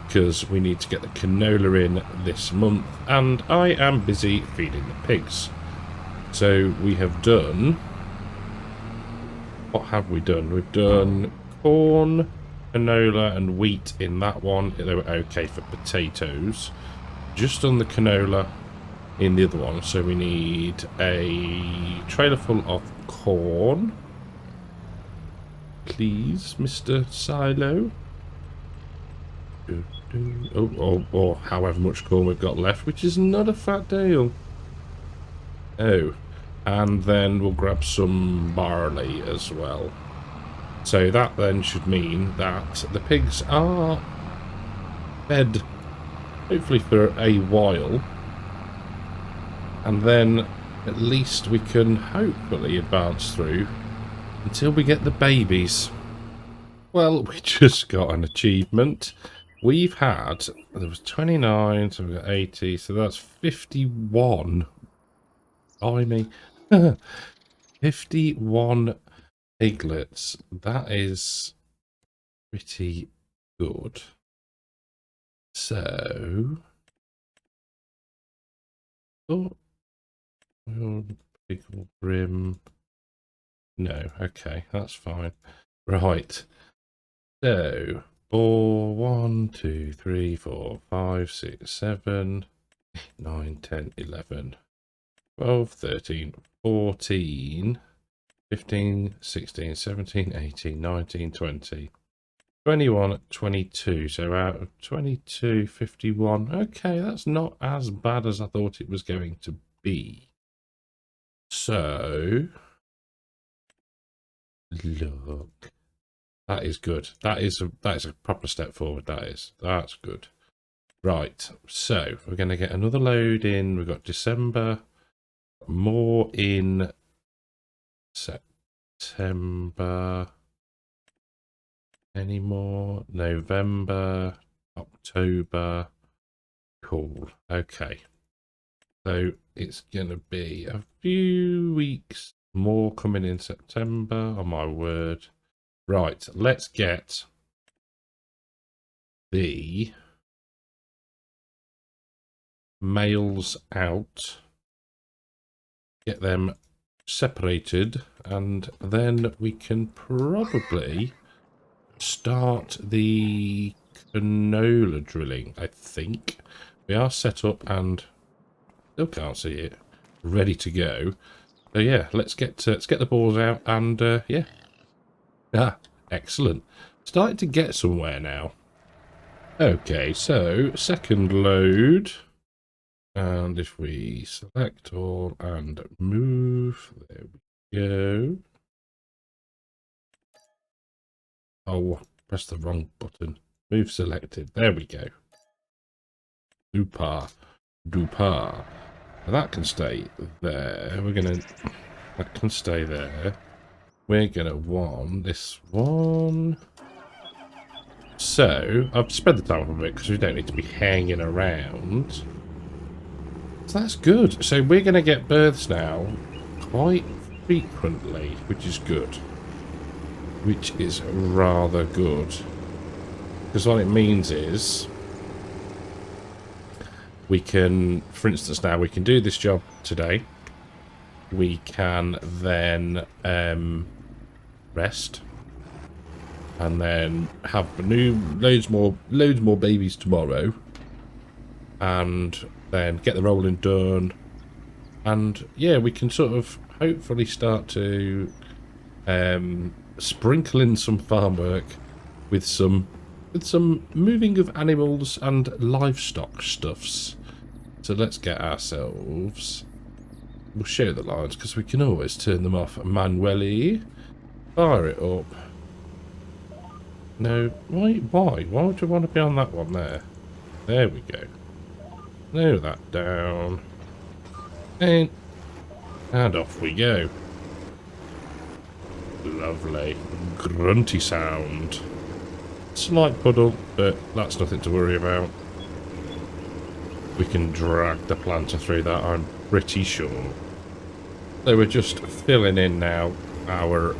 because we need to get the canola in this month, and I am busy feeding the pigs. So we have done... What have we done? We've done corn, canola and wheat in that one. They were okay for potatoes. Just on the canola in the other one. So we need a trailer full of corn. Please, Mr. Silo. Or however much corn we've got left, which is not a fat deal. Oh, and then we'll grab some barley as well. So that then should mean that the pigs are fed, hopefully for a while, and then at least we can hopefully advance through until we get the babies. Well, we just got an achievement. We've had, there was 29, so we've got 80, so that's 51. I mean, 51 piglets. That is pretty good. So Oh, pickle brim. No, okay, that's fine. Right. So, bore 1, 2, 3, 4, 5, 6, 7, 9, 10, 11, 12, 13, 14, 15, 16, 17, 18, 19, 20. 21, 22, so out of 22, 51. Okay, that's not as bad as I thought it was going to be. So, look, that is good. That is a proper step forward. That's good. Right, so we're going to get another load in. We've got December, more in September. Any more? November, October. Cool. Okay. So it's going to be a few weeks more coming in September. Oh my word. Right. Let's get the males out. Get them separated. And then we can probably start the canola drilling, I think. We are set up and still can't see it. Ready to go. So yeah, let's get the balls out and yeah. Ah, excellent. Starting to get somewhere now. Okay, so second load. And if we select all and move, there we go. Oh, press the wrong button. Move selected. There we go. Super. Duper. That can stay there. That can stay there. We're gonna want this one. So, I've sped the time up a bit because we don't need to be hanging around. So that's good. So we're gonna get births now quite frequently, which is good. Which is rather good. Because what it means is we can, for instance now, we can do this job today. We can then rest. And then have loads more babies tomorrow. And then get the rolling done. And yeah, we can sort of hopefully start to sprinkle in some farm work with some moving of animals and livestock stuffs. So let's get ourselves, we'll show the lines because we can always turn them off manually. Fire it up. No, why would you want to be on that one there? There we go. Lower that down. And off we go. Lovely. Grunty sound. Slight puddle, but that's nothing to worry about. We can drag the planter through that, I'm pretty sure. So we're just filling in now our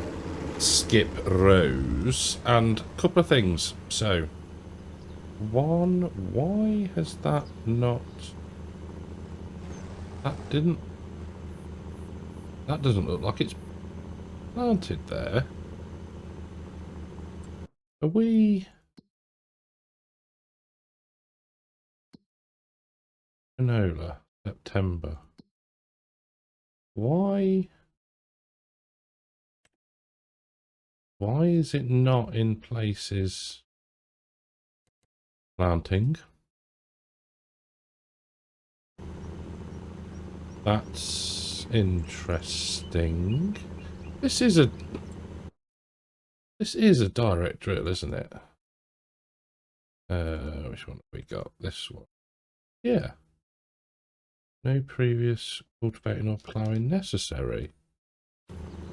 skip rows. And a couple of things. So, one, why has that not... That doesn't look like it's planted there. Are we... Canola, September. Why is it not in places planting? That's interesting. This is a direct drill, isn't it? Which one have we got? This one. Yeah. No previous cultivating or ploughing necessary.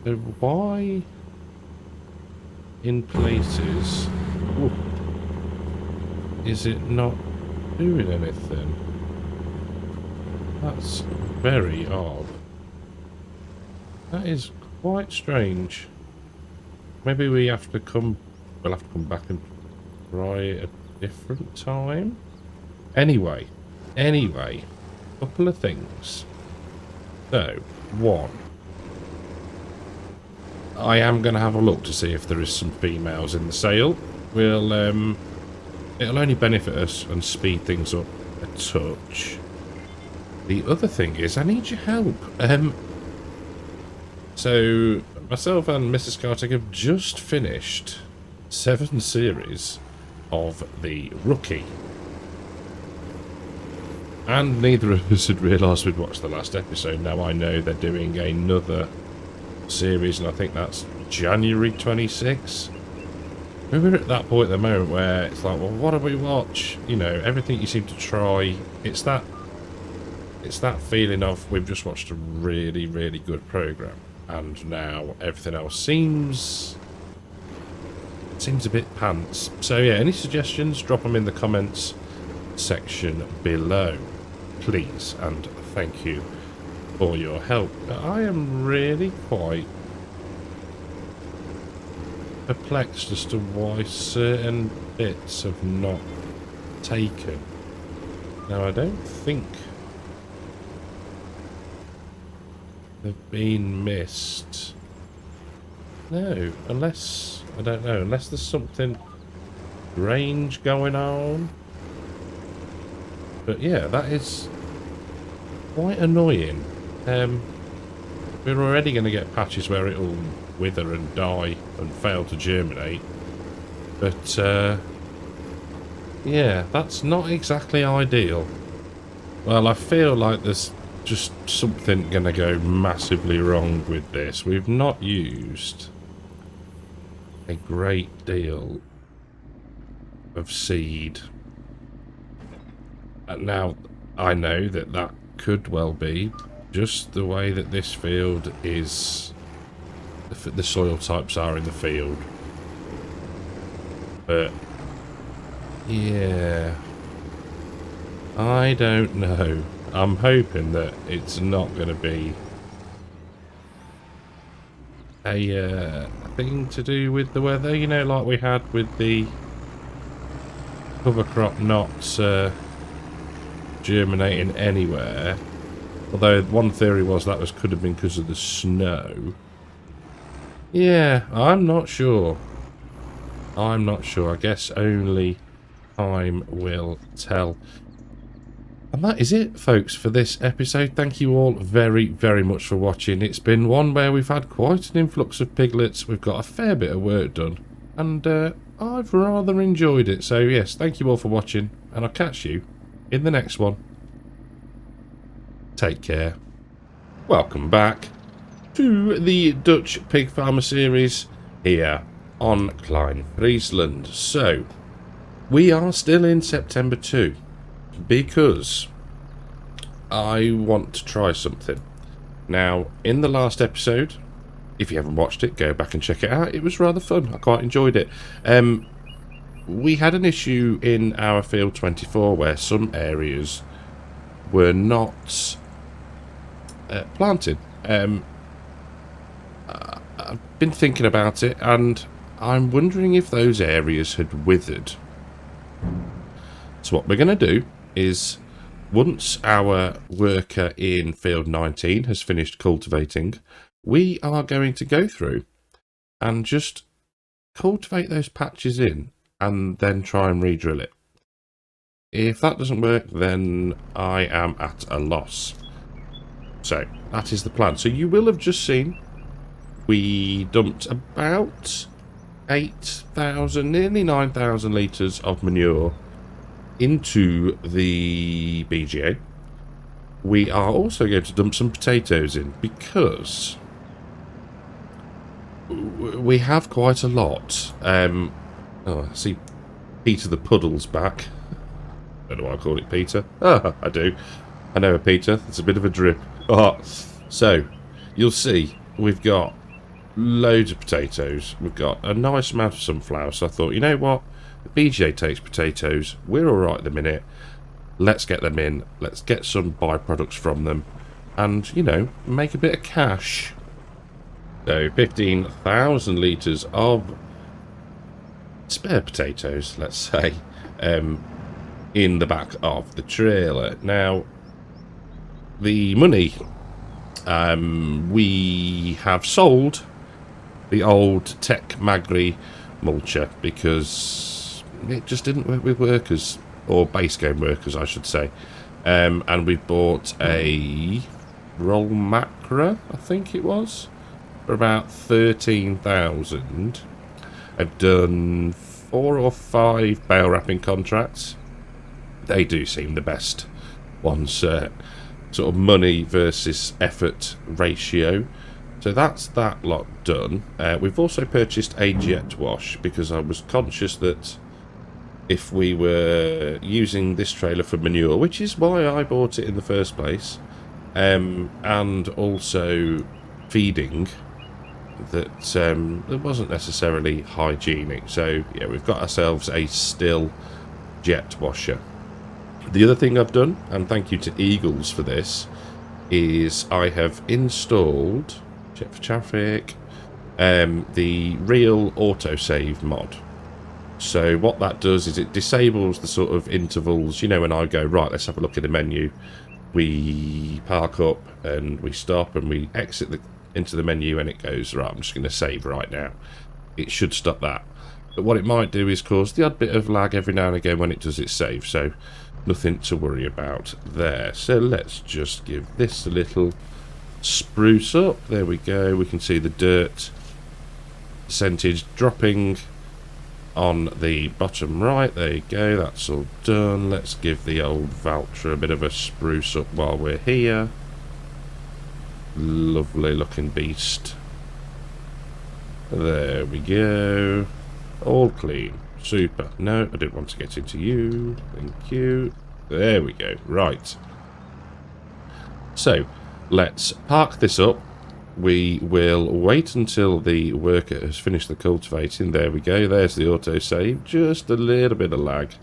So why in places is it not doing anything? That's very odd. That is quite strange. Maybe we'll have to come back and try it a different time. Anyway, couple of things. So, one, I am going to have a look to see if there is some females in the sale. We'll, it'll only benefit us and speed things up a touch. The other thing is, I need your help. So, myself and Mrs. Kartik have just finished 7 series of the Rookie. And neither of us had realised we'd watched the last episode. Now I know they're doing another series, and I think that's January 26. We're at that point at the moment where it's like, well, what do we watch? You know, everything you seem to try. It's that feeling of we've just watched a really, really good programme, and now everything else seems a bit pants. So yeah, any suggestions, drop them in the comments section below, please, and thank you for your help. I am really quite perplexed as to why certain bits have not taken. Now, I don't think they've been missed. No, unless, I don't know, unless there's something strange going on. But yeah, that is quite annoying. We're already going to get patches where it'll wither and die and fail to germinate. But yeah, that's not exactly ideal. Well, I feel like there's just something going to go massively wrong with this. We've not used a great deal of seed. Now, I know that that could well be just the way that this field is, the soil types are in the field. But, yeah, I don't know. I'm hoping that it's not going to be a thing to do with the weather, you know, like we had with the cover crop not germinating anywhere. Although one theory was that could have been because of the snow. Yeah, I'm not sure. I'm not sure. I guess only time will tell. And that is it, folks, for this episode. Thank you all very, very much for watching. It's been one where we've had quite an influx of piglets. We've got a fair bit of work done. And I've rather enjoyed it. So, yes, thank you all for watching. And I'll catch you in the next one. Take care. Welcome back to the Dutch Pig Farmer series here on Klein Friesland. So, we are still in September 2 because I want to try something. Now, in the last episode, if you haven't watched it, go back and check it out. It was rather fun. I quite enjoyed it. We had an issue in our field 24 where some areas were not planted. I've been thinking about it, and I'm wondering if those areas had withered. So what we're going to do is, once our worker in field 19 has finished cultivating, we are going to go through and just cultivate those patches in and then try and re-drill it. If that doesn't work, then I am at a loss. So, that is the plan. So you will have just seen we dumped about 8,000, nearly 9,000 litres of manure into the BGA. We are also going to dump some potatoes in because we have quite a lot. Oh, I see Peter the Puddle's back. I don't know why I call it Peter. Ah, I do. I know a Peter. It's a bit of a drip. Oh, so, you'll see we've got loads of potatoes. We've got a nice amount of sunflower. So I thought, you know what? The BGA takes potatoes. We're alright at the minute. Let's get them in. Let's get some byproducts from them. And, you know, make a bit of cash. So, 15,000 litres of spare potatoes, let's say, in the back of the trailer. Now, the money. We have sold the old Tech Magri mulcher because it just didn't work with workers, or base game workers I should say. And we bought a roll macra, I think it was, for about 13,000. I've done 4 or 5 bale wrapping contracts. They do seem the best ones, sort of money versus effort ratio. So that's that lot done. We've also purchased a jet wash because I was conscious that if we were using this trailer for manure, which is why I bought it in the first place, and also feeding, that it wasn't necessarily hygienic. So yeah, we've got ourselves a still jet washer. The other thing I've done, and thank you to Eagles for this, is I have installed, check for traffic, the real autosave mod. So what that does is it disables the sort of intervals, you know, when I go, right, let's have a look at the menu, we park up and we stop and we exit into the menu and it goes, right, I'm just going to save right now. It should stop that. But what it might do is cause the odd bit of lag every now and again when it does its save. So nothing to worry about there. So let's just give this a little spruce up. There we go. We can see the dirt percentage dropping on the bottom right. There you go. That's all done. Let's give the old Valtra a bit of a spruce up while we're here. Lovely looking beast. There we go. All clean. Super. No, I didn't want to get into you. Thank you. There we go. Right. So, let's park this up. We will wait until the worker has finished the cultivating. There we go. There's the autosave. Just a little bit of lag.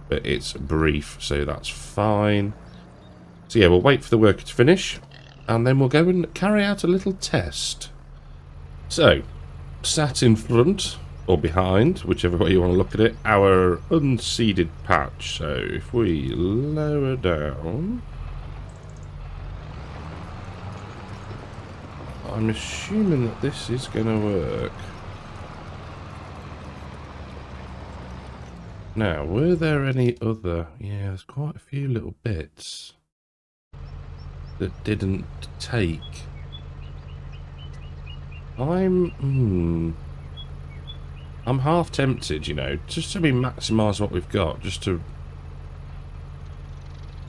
But it's brief, so that's fine. So yeah, we'll wait for the worker to finish. And then we'll go and carry out a little test. So, sat in front, or behind, whichever way you want to look at it, our unseeded patch. So if we lower down, I'm assuming that this is going to work. Now, were there any other... Yeah, there's quite a few little bits that didn't take. I'm half tempted, you know, just to maximise what we've got, just to...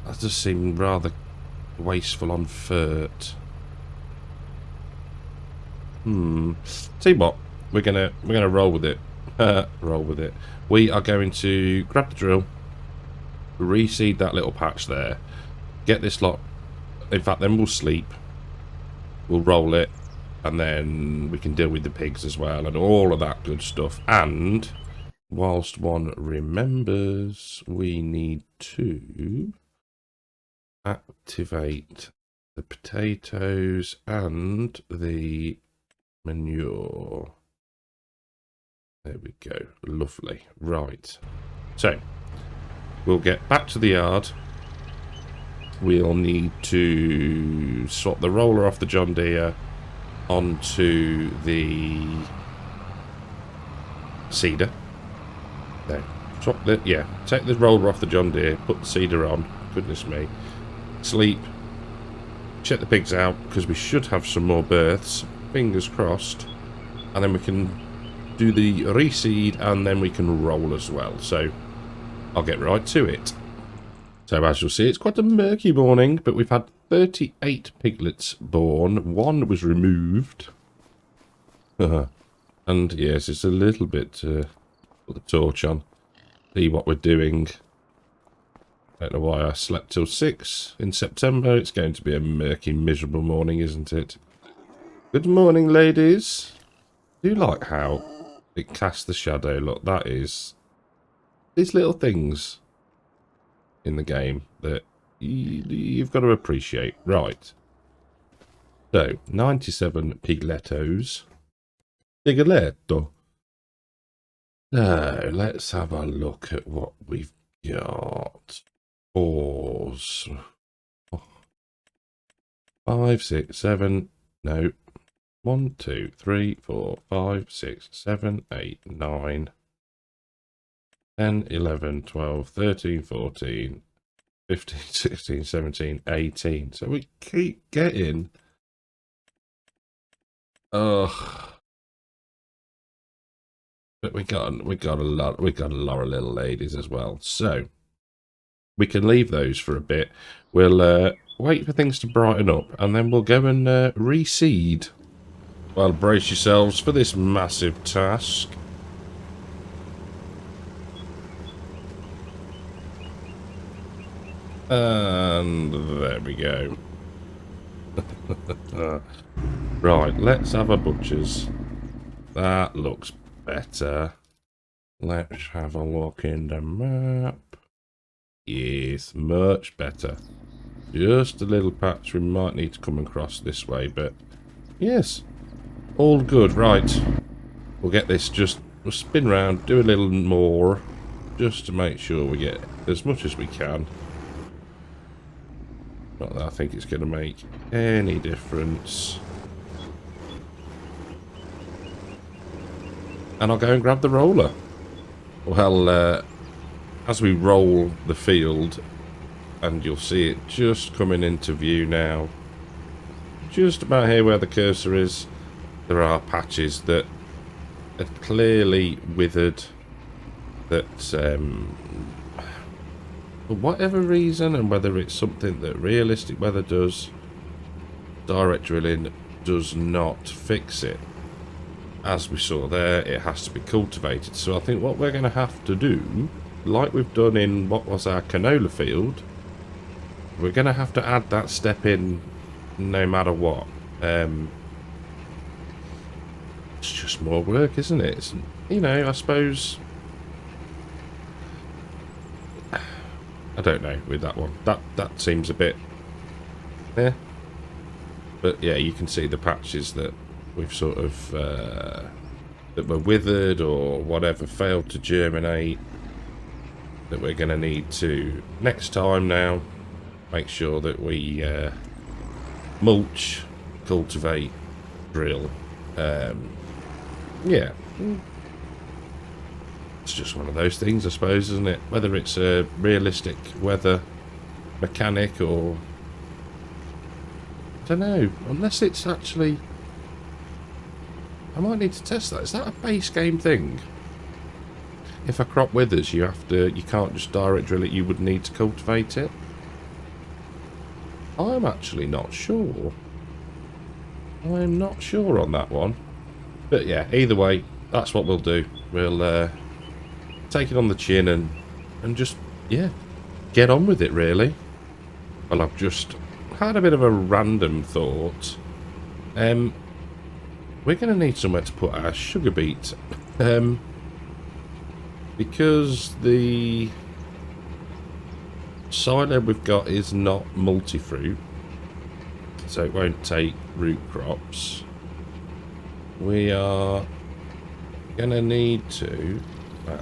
That does seem rather wasteful on fert. See what? We're gonna roll with it. Roll with it. We are going to grab the drill, reseed that little patch there, get this lot. In fact, then we'll sleep. We'll roll it, and then we can deal with the pigs as well, and all of that good stuff. And whilst one remembers, we need to activate the potatoes and the manure. There we go. Lovely. Right. So, we'll get back to the yard. We'll need to swap the roller off the John Deere onto the seeder. There. Swap the... Yeah. Take the roller off the John Deere. Put the seeder on. Goodness me. Sleep. Check the pigs out, because we should have some more births. Fingers crossed. And then we can do the reseed, and then we can roll as well. So, I'll get right to it. So, as you'll see, it's quite a murky morning, but we've had 38 piglets born. 1 was removed. And, yes, it's a little bit... put the torch on. See what we're doing. Don't know why I slept till 6 in September. It's going to be a murky, miserable morning, isn't it? Good morning, ladies. Do you like how it casts the shadow? Look, that is... These little things in the game that you've got to appreciate. Right. So, 97 piglettos. Pigletto. So, let's have a look at what we've got. Pause. 5, 6, 7, no. 1, 2, 3, 4, 5, 6, 7, 8, 9, 10, 11, 12, 13, 14, 15, 16, 17, 18. So we keep getting... Ugh. But we got a lot of little ladies as well. So we can leave those for a bit. We'll wait for things to brighten up, and then we'll go and reseed. Well, brace yourselves for this massive task. And there we go. Right, let's have a butcher's. That looks better. Let's have a look in the map. Yes, much better. Just a little patch we might need to come across this way, but yes, all good. Right, we'll get this, we'll spin round, do a little more, just to make sure we get as much as we can. Not that I think it's going to make any difference. And I'll go and grab the roller. Well, as we roll the field, and you'll see it just coming into view now, just about here where the cursor is, there are patches that are clearly withered, that for whatever reason, and whether it's something that realistic weather does, direct drilling does not fix it. As we saw there, it has to be cultivated. So I think what we're going to have to do, like we've done in what was our canola field, we're going to have to add that step in no matter what. It's just more work, isn't it? It's, you know, I suppose... I don't know with that one. That seems a bit... yeah. But yeah, you can see the patches that we've sort of... that were withered or whatever, failed to germinate, that we're going to need to, next time now, make sure that we mulch, cultivate, drill. Yeah. It's just one of those things, I suppose, isn't it? Whether it's a realistic weather mechanic or... I don't know. Unless it's actually... I might need to test that. Is that a base game thing? If a crop withers, you can't just direct drill it, you would need to cultivate it? I'm actually not sure. I'm not sure on that one. But yeah, either way, that's what we'll do. We'll take it on the chin and just, yeah, get on with it, really. Well, I've just had a bit of a random thought. We're going to need somewhere to put our sugar beet. Because the silo we've got is not multi-fruit, so it won't take root crops. We are going to need to...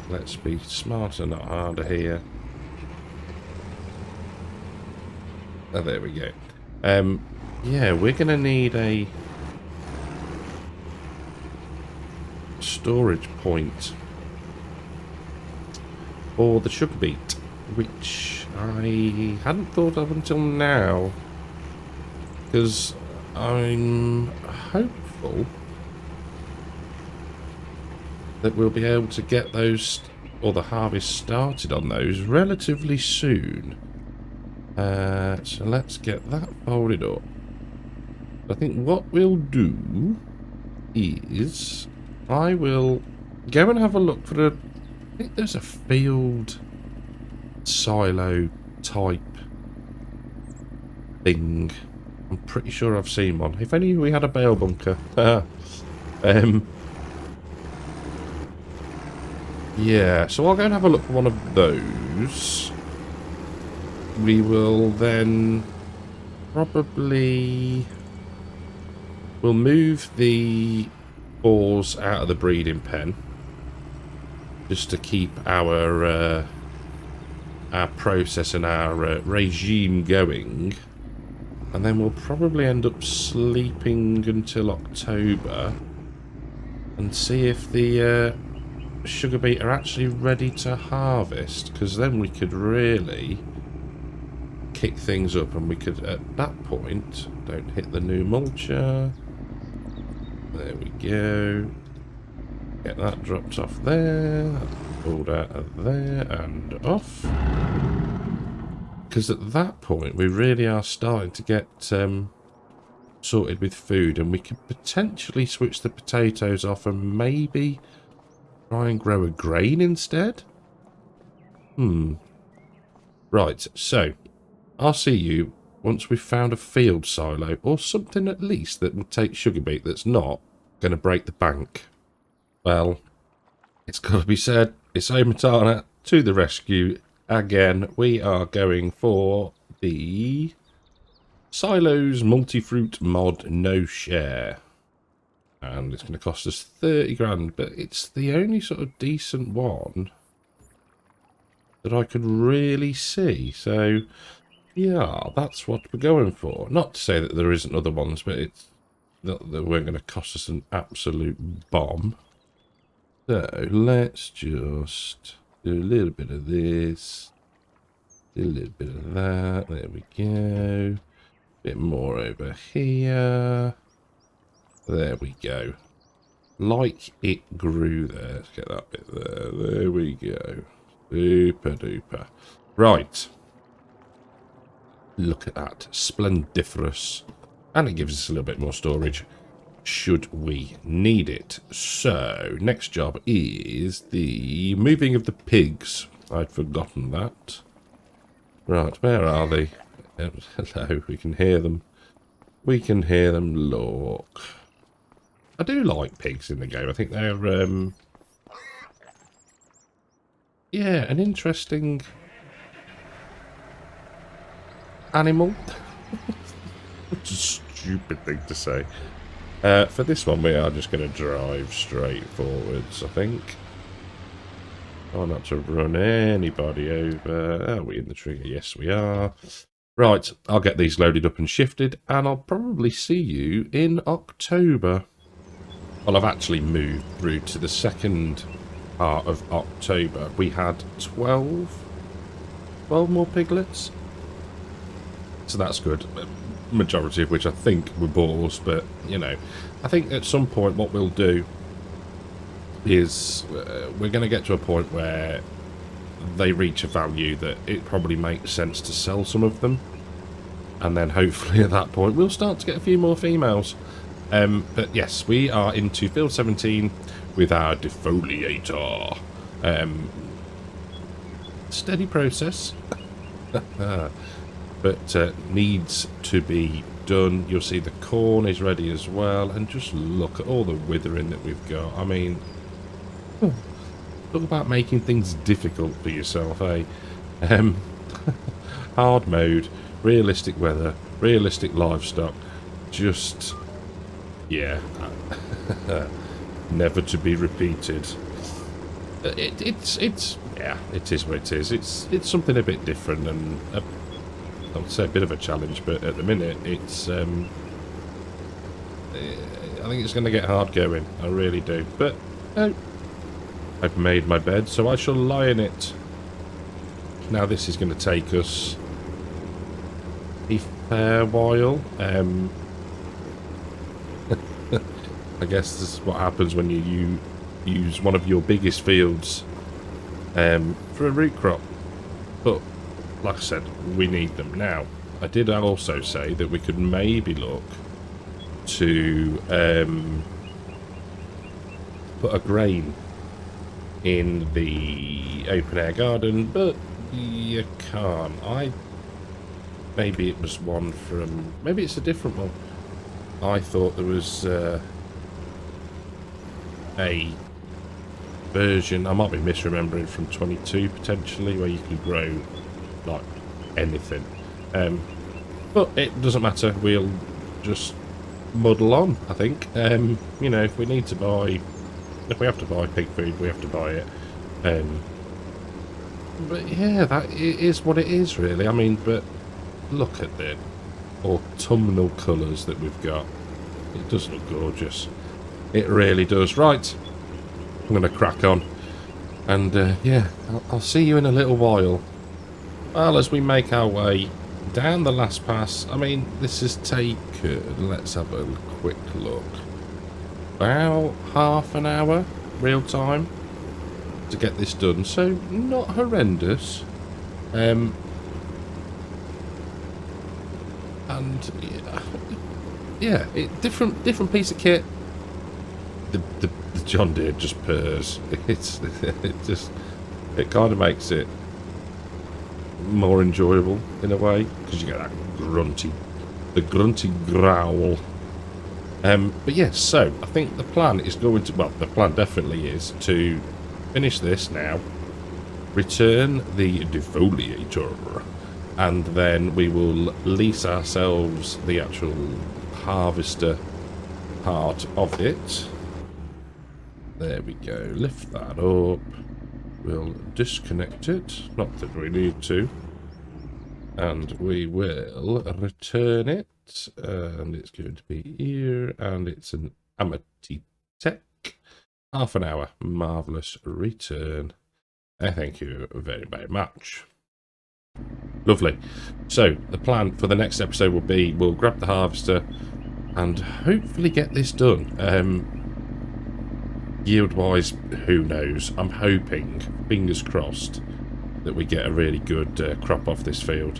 let's be smarter, not harder here. Oh, there we go. Yeah, we're going to need a storage point for the sugar beet, which I hadn't thought of until now, because I'm hopeful that we'll be able to get those, or the harvest started on those relatively soon. So let's get that folded up. I think what we'll do is I will go and have a look for I think there's a field silo type thing. I'm pretty sure I've seen one. If only we had a bale bunker. Yeah, so I'll go and have a look for one of those. We will then probably... we'll move the boars out of the breeding pen, just to keep our process and our regime going. And then we'll probably end up sleeping until October and see if the sugar beet are actually ready to harvest, because then we could really kick things up, and we could at that point, don't hit the new mulcher, there we go, get that dropped off there, pulled out of there and off, because at that point we really are starting to get sorted with food, and we could potentially switch the potatoes off and maybe try and grow a grain instead. Right, so I'll see you once we've found a field silo, or something at least that will take sugar beet that's not going to break the bank. Well, it's got to be said, it's Omatana to the rescue. Again, we are going for the Silos Multi-Fruit Mod No Share. And it's going to cost us 30 grand, but it's the only sort of decent one that I could really see. So, yeah, that's what we're going for. Not to say that there isn't other ones, but it's not that we're going to cost us an absolute bomb. So, let's just do a little bit of this, do a little bit of that. There we go. Bit more over here. There we go. Like it grew there. Let's get that bit there. There we go. Super duper. Right. Look at that. Splendiferous. And it gives us a little bit more storage should we need it. So, next job is the moving of the pigs. I'd forgotten that. Right, where are they? Hello, we can hear them. We can hear them. Look. I do like pigs in the game. I think they're, yeah, an interesting animal. It's a stupid thing to say. For this one, we are just going to drive straight forwards, I think. Oh, not to run anybody over. Are we in the trigger? Yes, we are. Right, I'll get these loaded up and shifted, and I'll probably see you in October. Well, I've actually moved through to the second part of October. We had 12 more piglets. So that's good. Majority of which I think were boars, but, you know, I think at some point what we'll do is we're going to get to a point where they reach a value that it probably makes sense to sell some of them. And then hopefully at that point we'll start to get a few more females. But yes, we are into field 17 with our defoliator. Steady process. But needs to be done. You'll see the corn is ready as well. And just look at all the withering that we've got. I mean, talk about making things difficult for yourself, eh? Hard mode, realistic weather, realistic livestock. Just, yeah, never to be repeated. It's yeah, it is what it is. It's something a bit different, and I would say a bit of a challenge, but at the minute it's I think it's going to get hard going. I really do. But I've made my bed, so I shall lie in it. Now this is going to take us a fair while. I guess this is what happens when you use one of your biggest fields for a root crop. But like I said, we need them. Now, I did also say that we could maybe look to put a grain in the open air garden, but you can't. Maybe it was one from, maybe it's a different one. I thought there was a version, I might be misremembering, from 22 potentially, where you can grow like anything. But it doesn't matter, we'll just muddle on, I think. You know, if we need to buy, if we have to buy pig food, we have to buy it. But yeah, that is what it is, really. I mean, but look at it. autumnal colours that we've got. It does look gorgeous. It really does. Right, I'm going to crack on. And yeah, I'll see you in a little while. Well, as we make our way down the last pass, I mean, this has taken, let's have a quick look, about half an hour real time to get this done. So not horrendous. And yeah, different piece of kit. The John Deere just purrs. It kind of makes it more enjoyable in a way, because you get that grunty growl. But yes, so I think the plan is going to, well, the plan definitely is to finish this now, return the defoliator, and then we will lease ourselves the actual harvester part of it. There we go, lift that up. We'll disconnect it, not that we need to, and we will return it, and it's going to be here, and it's an Amity Tech, half an hour, marvellous return. Thank you very, very much. Lovely. So the plan for the next episode will be, we'll grab the harvester and hopefully get this done. Yield wise, who knows? I'm hoping, fingers crossed, that we get a really good crop off this field.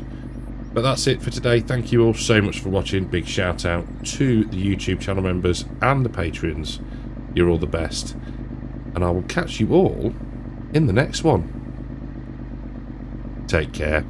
But that's it for today. Thank you all so much for watching. Big shout out to the YouTube channel members and the patrons. You're all the best. And I will catch you all in the next one. Take care.